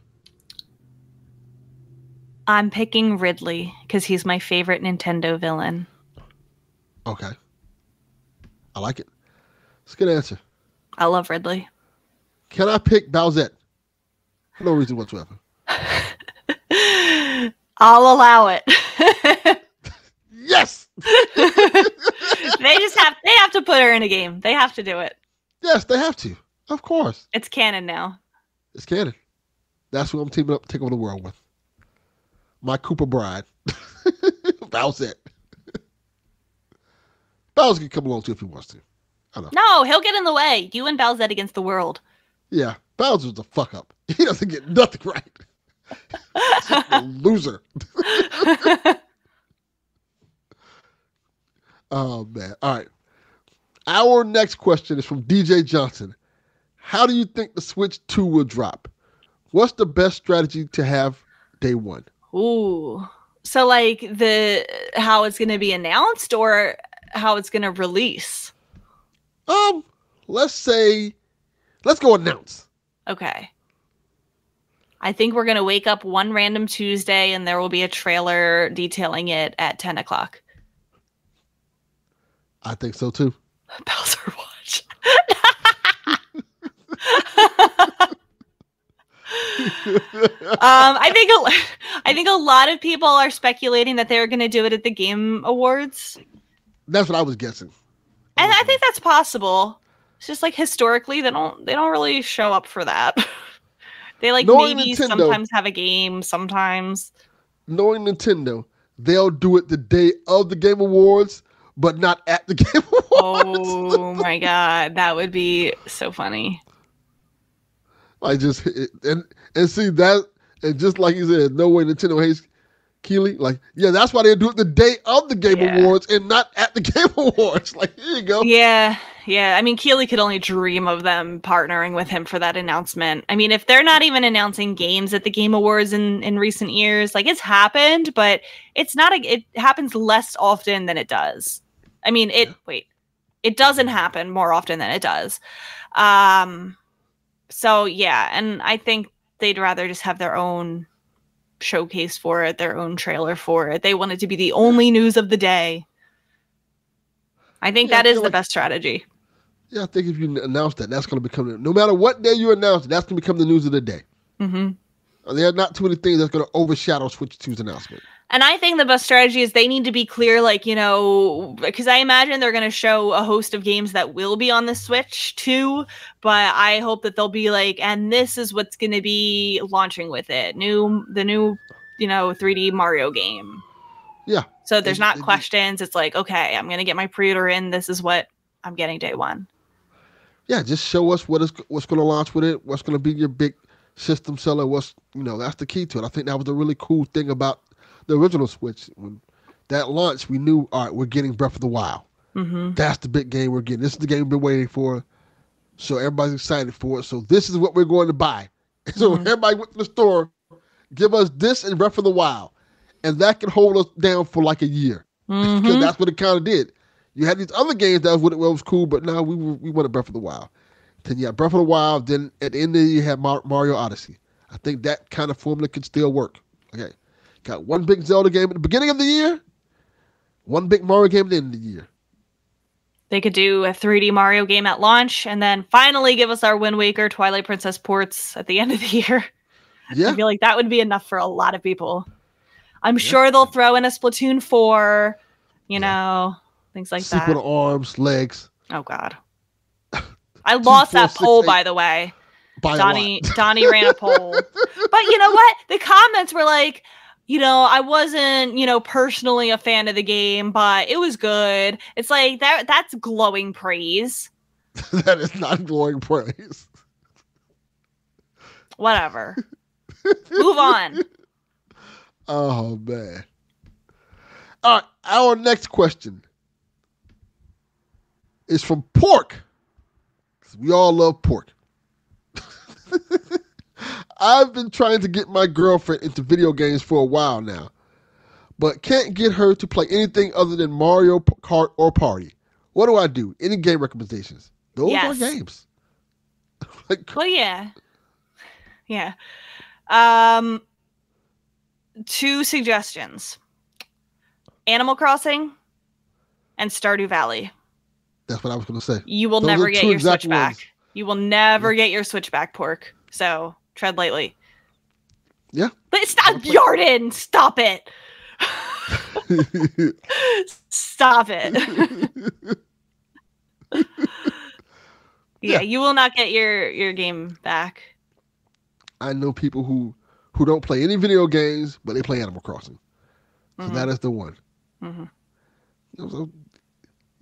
I'm picking Ridley because he's my favorite Nintendo villain. Okay. I like it. It's a good answer. I love Ridley. Can I pick Bowsette? For no reason whatsoever. I'll allow it. Yes! They have to put her in a game. They have to do it. Yes, they have to. Of course. It's canon now. It's canon. That's who I'm teaming up to take over the world with. My Cooper bride. Bowsette. Bowser can come along too if he wants to. I know. No, he'll get in the way. You and Bowsette against the world. Yeah, Bowser's a fuck up. He doesn't get nothing right. He's just a loser. Oh, man. All right. Our next question is from DJ Johnson. How do you think the Switch 2 will drop? What's the best strategy to have day one? Ooh. So like how it's going to be announced or how it's going to release? Let's go announce. Okay. I think we're going to wake up one random Tuesday and there will be a trailer detailing it at 10 o'clock. I think so too. Bowser Watch. I think a lot of people are speculating that they're going to do it at the Game Awards. That's what I was guessing. And I think that's possible. It's just like historically they don't really show up for that. They like knowing maybe Nintendo, sometimes have a game, sometimes. Knowing Nintendo, they'll do it the day of the Game Awards, but not at the Game Awards. Oh my god, that would be so funny. I just and see that, and just like you said, no way Nintendo hates Keighley. Like, yeah, that's why they do it the day of the Game Awards and not at the Game Awards. Like, here you go. Yeah. I mean, Keighley could only dream of them partnering with him for that announcement. I mean, if they're not even announcing games at the Game Awards in recent years, like it's happened, but it's not. It happens less often than it does. I mean, it doesn't happen more often than it does. So yeah, and I think they'd rather just have their own showcase for it, their own trailer for it. They want it to be the only news of the day. I think that is the best strategy. Yeah, I think if you announce that, that's going to become, no matter what day you announce it, that's going to become the news of the day. Mm-hmm. There are not too many things that's going to overshadow Switch 2's announcement. And I think the best strategy is they need to be clear, like, you know, because I imagine they're going to show a host of games that will be on the Switch too, but I hope that they'll be like, and this is what's going to be launching with it. The new, you know, 3D Mario game. Yeah. So there's not questions. It's like, okay, I'm going to get my pre-order in. This is what I'm getting day one. Yeah, just show us what's going to launch with it, what's going to be your big system seller, that's the key to it. I think that was a really cool thing about the original Switch. When that launched, we knew, all right, we're getting Breath of the Wild. Mm-hmm. That's the big game we're getting. This is the game we've been waiting for. So everybody's excited for it. So this is what we're going to buy. So everybody went to the store, give us this and Breath of the Wild. And that can hold us down for like a year. Because that's what it kind of did. You had these other games that was cool, but now we wanted Breath of the Wild. Then you had Breath of the Wild. Then at the end of the year, you had Mario Odyssey. I think that kind of formula could still work. Okay. Got one big Zelda game at the beginning of the year, one big Mario game at the end of the year. They could do a 3D Mario game at launch and then finally give us our Wind Waker, Twilight Princess ports at the end of the year. Yeah. I feel like that would be enough for a lot of people. I'm sure they'll throw in a Splatoon 4, you know, things like that. Sequel arms, legs. Oh, God. I lost that poll, by the way. Donnie ran a poll. But you know what? The comments were like, you know, I wasn't, you know, personally a fan of the game, but it was good. It's like that's glowing praise. That is not glowing praise. Whatever. Move on. Oh man. All right, our next question is from Pork. We all love pork. I've been trying to get my girlfriend into video games for a while now, but can't get her to play anything other than Mario Kart or Party. What do I do? Any game recommendations? Those are games. Well, yeah. Yeah. 2 suggestions. Animal Crossing and Stardew Valley. That's what I was going to say. You will never get your Switch back. You will never get your Switch back, Pork. So tread lightly. Yeah. But stop, Yarden! Stop it! Stop it. Yeah, you will not get your game back. I know people who don't play any video games, but they play Animal Crossing. So that is the one. Mm-hmm. So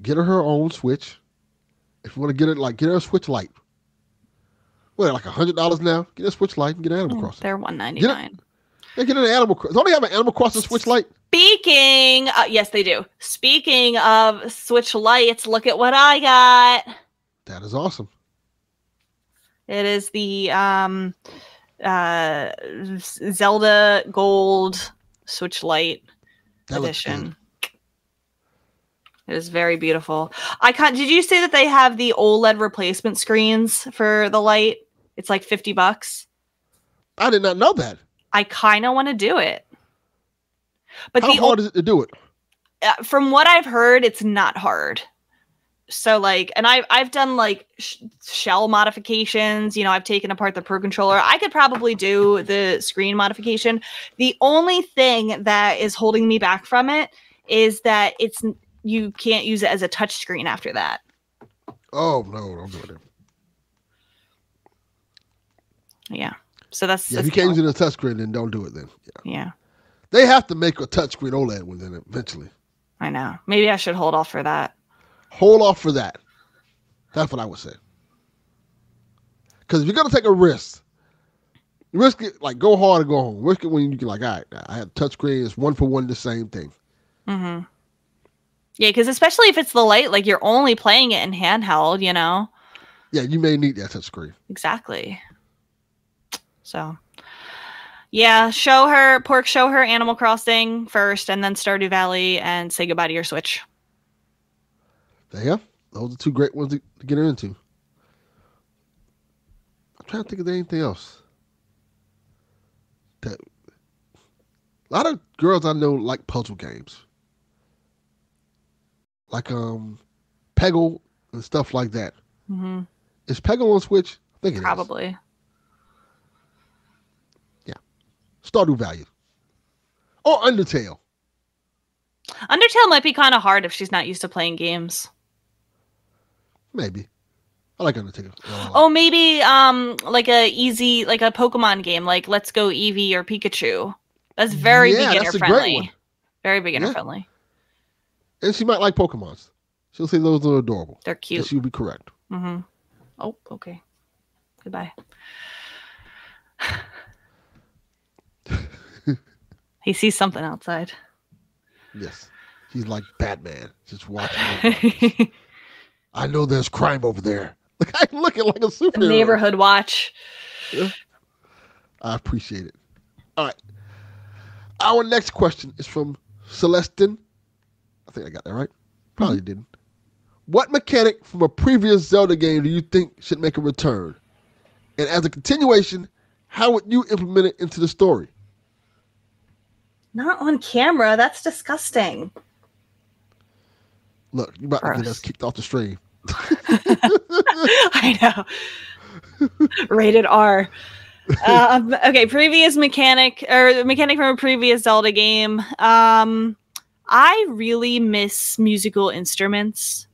get her own Switch. If you want to get it, get her a Switch Lite. What, like $100 now? Get a Switch Lite and get Animal Crossing. They're $199. Get an Animal Crossing. Don't they have an Animal Crossing Switch Lite? Speaking, yes, they do. Speaking of Switch Lites, look at what I got. That is awesome. It is the Zelda Gold Switch Lite edition. It is very beautiful. Did you say that they have the OLED replacement screens for the Lite? It's like $50. I did not know that. I kind of want to do it. But how hard is it to do it? From what I've heard, it's not hard. So and I've done shell modifications. I've taken apart the Pro Controller. I could probably do the screen modification. The only thing that is holding me back from it is that you can't use it as a touch screen after that. Oh no, don't do it. Yeah. So that's if you can't use it as a touch screen, then don't do it then. Yeah. They have to make a touchscreen OLED one then eventually. I know. Maybe I should hold off for that. Hold off for that. That's what I would say. Because if you're going to take a risk it, go hard or go home. Risk it when you can, all right, I have touchscreen. It's 1-for-1 the same thing. Mm-hmm. Yeah, because especially if it's the Lite, you're only playing it in handheld, Yeah, you may need that touchscreen. Exactly. So... yeah, show her Animal Crossing first, and then Stardew Valley, and say goodbye to your Switch. There you go. Those are 2 great ones to get her into. I'm trying to think of anything else. A lot of girls I know like puzzle games. Like Peggle and stuff like that. Mm-hmm. Is Peggle on Switch? I think it is. Probably. Stardew Valley. Or Undertale. Undertale might be kind of hard if she's not used to playing games. Maybe. I like Undertale. Oh, maybe a Pokemon game, like Let's Go Eevee or Pikachu. That's very beginner friendly. Very beginner friendly. And she might like Pokemons. She'll say those are adorable. They're cute. She'll be correct. Mm-hmm. Oh, okay. Goodbye. He sees something outside. Yes. He's like Batman, just watching. I know there's crime over there. I'm looking like a superhero. Neighborhood watch. Yeah. I appreciate it. All right. Our next question is from Celestin. I think I got that right. Probably didn't. What mechanic from a previous Zelda game do you think should make a return? And as a continuation, how would you implement it into the story? Not on camera. That's disgusting. Look, you're about to get us kicked off the stream. I know. Rated R. Okay, previous mechanic from a previous Zelda game. I really miss musical instruments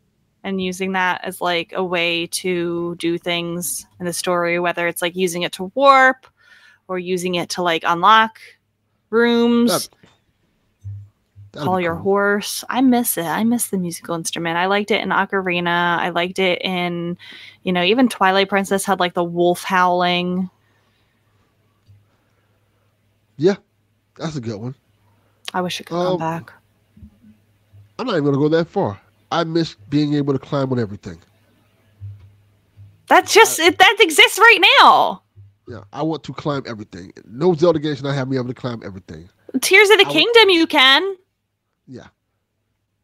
and using that as a way to do things in the story, whether it's using it to warp or using it to unlock rooms. Call your horse. I miss it. I miss the musical instrument. I liked it in Ocarina. I liked it in, even Twilight Princess had the wolf howling. Yeah, That's a good one. I wish it could come back. I'm not even going to go that far. I miss being able to climb on everything. That's just that exists right now. Yeah, I want to climb everything. No Zelda game should not have me able to climb everything. Tears of the Kingdom, you can. Yeah,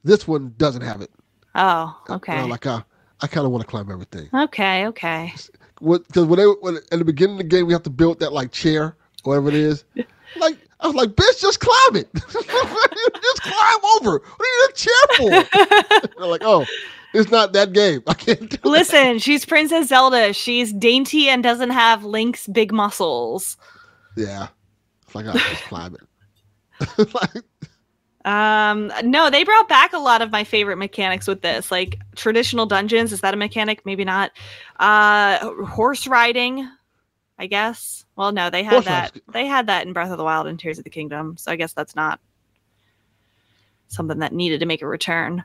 this one doesn't have it. Oh, okay. I kind of want to climb everything. Okay. Because when at the beginning of the game we have to build that like chair, or whatever it is. Like I was like, bitch, just climb it. Just climb over. What do you need a chair for? They're like, oh. It's not that game. I can't do Listen, she's Princess Zelda. She's dainty and doesn't have Link's big muscles. Yeah. It's like, I'll just climb it. No, they brought back a lot of my favorite mechanics with this. Like traditional dungeons. Is that a mechanic? Maybe not. Horse riding, I guess. Well, no, they had that. They had that in Breath of the Wild and Tears of the Kingdom. So I guess that's not something that needed to make a return.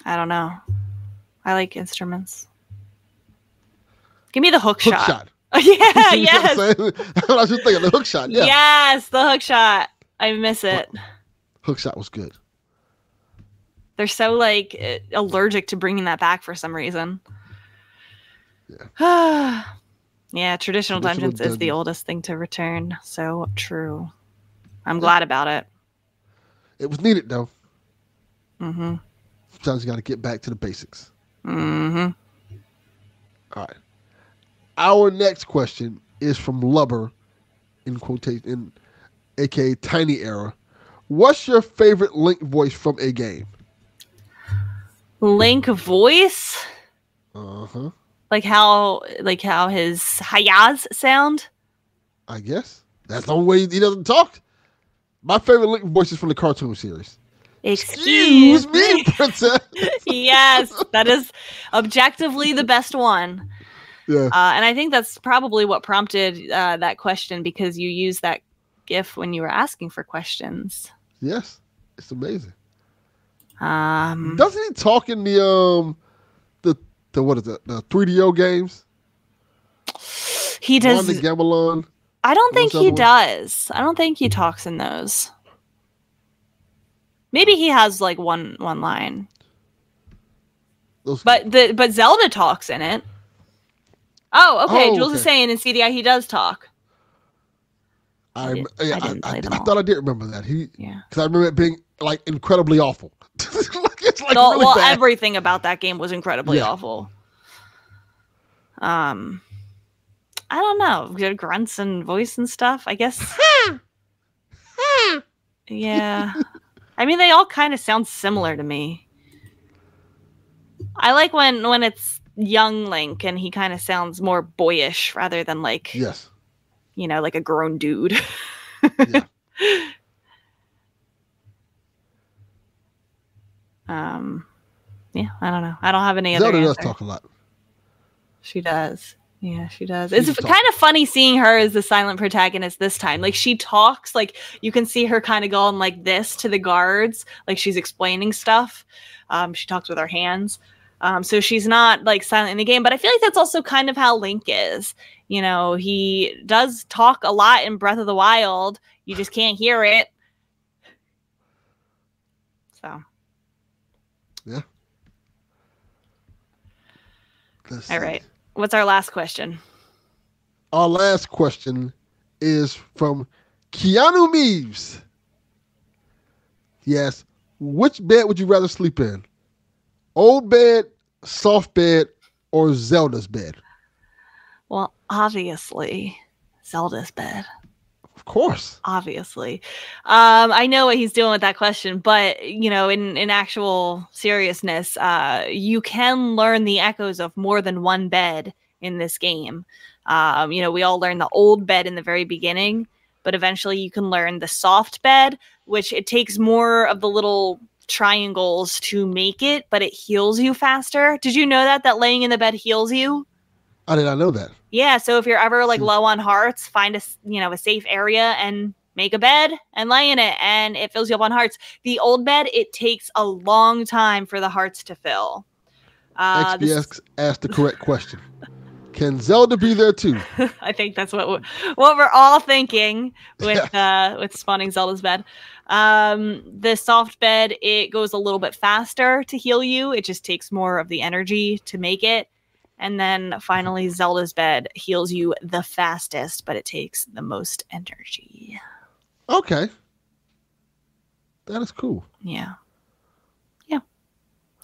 I don't know. I like instruments. Give me the hook shot. Yeah, yes. I was just thinking the hook shot. Yeah. Yes, the hook shot. I miss it. Hook shot was good. They're so like allergic to bringing that back for some reason. Yeah. Yeah, traditional dungeons is the oldest thing to return. So true. I'm glad about it. It was needed though. Mm-hmm. Sometimes you got to get back to the basics. Mm-hmm. All right. Our next question is from Lubber, in quotation, aka Tiny Era. What's your favorite Link voice from a game? Link voice? Uh-huh. Like how his hayas sound? I guess. That's the only way he doesn't talk. My favorite Link voice is from the cartoon series. Excuse me, princess. Yes, that is objectively the best one. Yeah. And I think that's probably what prompted that question, because you used that GIF when you were asking for questions. Yes, it's amazing. Doesn't he talk in the what is it? The 3DO games? He does. The Gamelon. I don't think he does. I don't think he talks in those. Maybe he has like one line. But Zelda talks in it. Oh, okay. Jules is saying in CDI he does talk. I thought I did remember that. Because I remember it being like incredibly awful. It's like really bad. Everything about that game was incredibly awful. I don't know. Good grunts and voice and stuff, I guess. Yeah. I mean, they all kind of sound similar to me. I like when it's young Link and he kind of sounds more boyish rather than like, like a grown dude. Yeah. Yeah, I don't know. I don't have any other Zelda answer. does talk a lot. She does. Yeah, she does. It's kind of funny seeing her as the silent protagonist this time. Like, she talks, like, you can see her kind of going like this to the guards, like she's explaining stuff. She talks with her hands. So she's not, like, silent in the game. But I feel like that's also kind of how Link is. You know, he does talk a lot in Breath of the Wild. You just can't hear it. So. Yeah. All right. What's our last question? Our last question is from Keanu Meaves. Yes. Which bed would you rather sleep in? Old bed, soft bed, or Zelda's bed? Well, obviously, Zelda's bed. Of course. Obviously. I know what he's doing with that question, but, you know, in actual seriousness, you can learn the echoes of more than one bed in this game. You know, we all learn the old bed in the very beginning, but eventually you can learn the soft bed, which it takes more of the little triangles to make it, but it heals you faster. Did you know that laying in the bed heals you? I did not know that. Yeah, so if you're ever like low on hearts, find a safe area and make a bed and lay in it, and it fills you up on hearts. The old bed, it takes a long time for the hearts to fill. XBX asked the correct question. Can Zelda be there too? I think that's what we're all thinking with spawning Zelda's bed. The soft bed, it goes a little bit faster to heal you. It just takes more of the energy to make it. And then finally, Zelda's bed heals you the fastest, but it takes the most energy. Okay. That is cool. Yeah.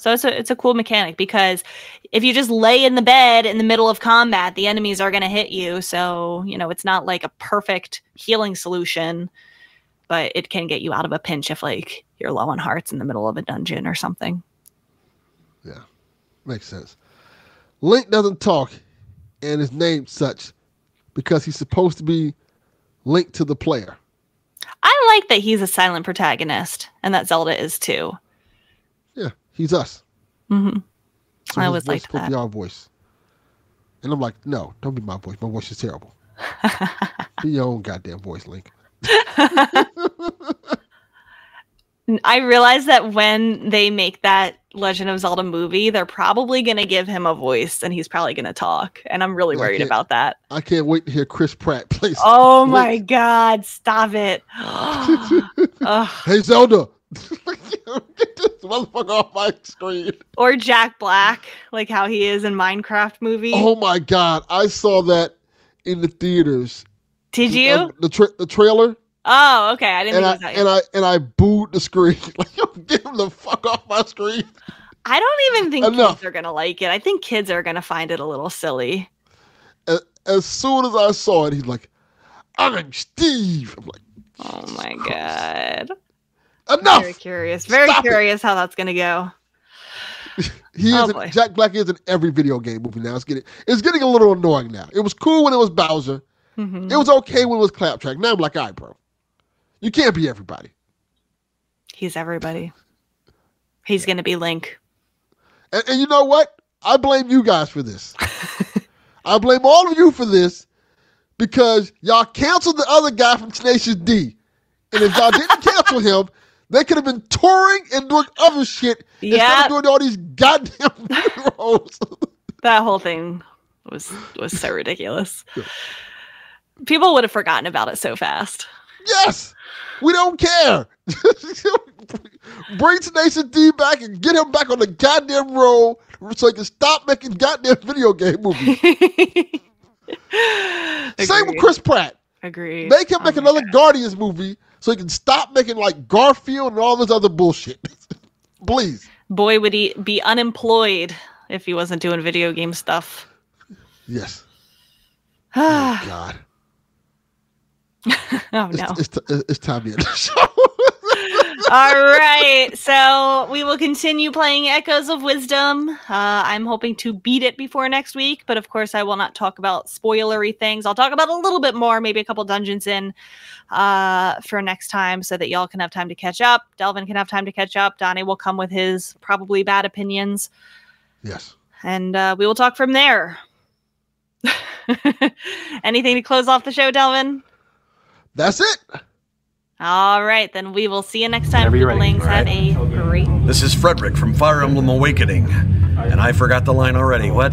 So it's a cool mechanic, because if you just lay in the bed in the middle of combat, the enemies are going to hit you. So, it's not like a perfect healing solution, but it can get you out of a pinch if like you're low on hearts in the middle of a dungeon or something. Yeah, makes sense. Link doesn't talk and is named such because he's supposed to be linked to the player. I like that he's a silent protagonist and that Zelda is too. Yeah, he's us. Mm-hmm. So I always liked that. Be our voice. And I'm like, no, don't be my voice. My voice is terrible. Be your own goddamn voice, Link. I realize that when they make that Legend of Zelda movie, they're probably going to give him a voice and he's probably going to talk. And I'm really worried about that. I can't wait to hear Chris Pratt play. Oh my God, stop it. Hey, Zelda. Get this motherfucker off my screen. Or Jack Black, like how he is in Minecraft movie. Oh my God. I saw that in the theaters. Did you? The trailer. Oh, okay. I didn't think it was that. And I booed the screen. Like, get him the fuck off my screen. I don't even think kids are gonna like it. I think kids are gonna find it a little silly. As soon as I saw it, he's like, "I'm Steve." I'm like, oh my God. Enough. Very curious. Very curious how that's gonna go. Jack Black is in every video game movie now. It's getting a little annoying now. It was cool when it was Bowser. Mm-hmm. It was okay when it was Claptrap. Now I'm like, all right, bro. You can't be everybody. He's everybody. He's going to be Link. And you know what? I blame you guys for this. I blame all of you for this because y'all canceled the other guy from Tenacious D. And if y'all didn't cancel him, they could have been touring and doing other shit instead of doing all these goddamn roles. That whole thing was so ridiculous. People would have forgotten about it so fast. Yes. We don't care. Bring Tenacious D back and get him back on the goddamn roll so he can stop making goddamn video game movies. Same with Chris Pratt. Agreed. Make him make another Guardians movie so he can stop making like Garfield and all this other bullshit. Please. Boy, would he be unemployed if he wasn't doing video game stuff. Yes. Oh, God. Oh, no. It's time to end the show. All right. So we will continue playing Echoes of Wisdom. I'm hoping to beat it before next week, but of course I will not talk about spoilery things. I'll talk about a little bit more, maybe a couple dungeons in for next time so that y'all can have time to catch up. Delvin can have time to catch up. Donnie will come with his probably bad opinions. Yes. And we will talk from there. Anything to close off the show, Delvin? That's it. All right, then we will see you next time. Peoplings, have a great. This is Frederick from Fire Emblem Awakening, and I forgot the line already. What?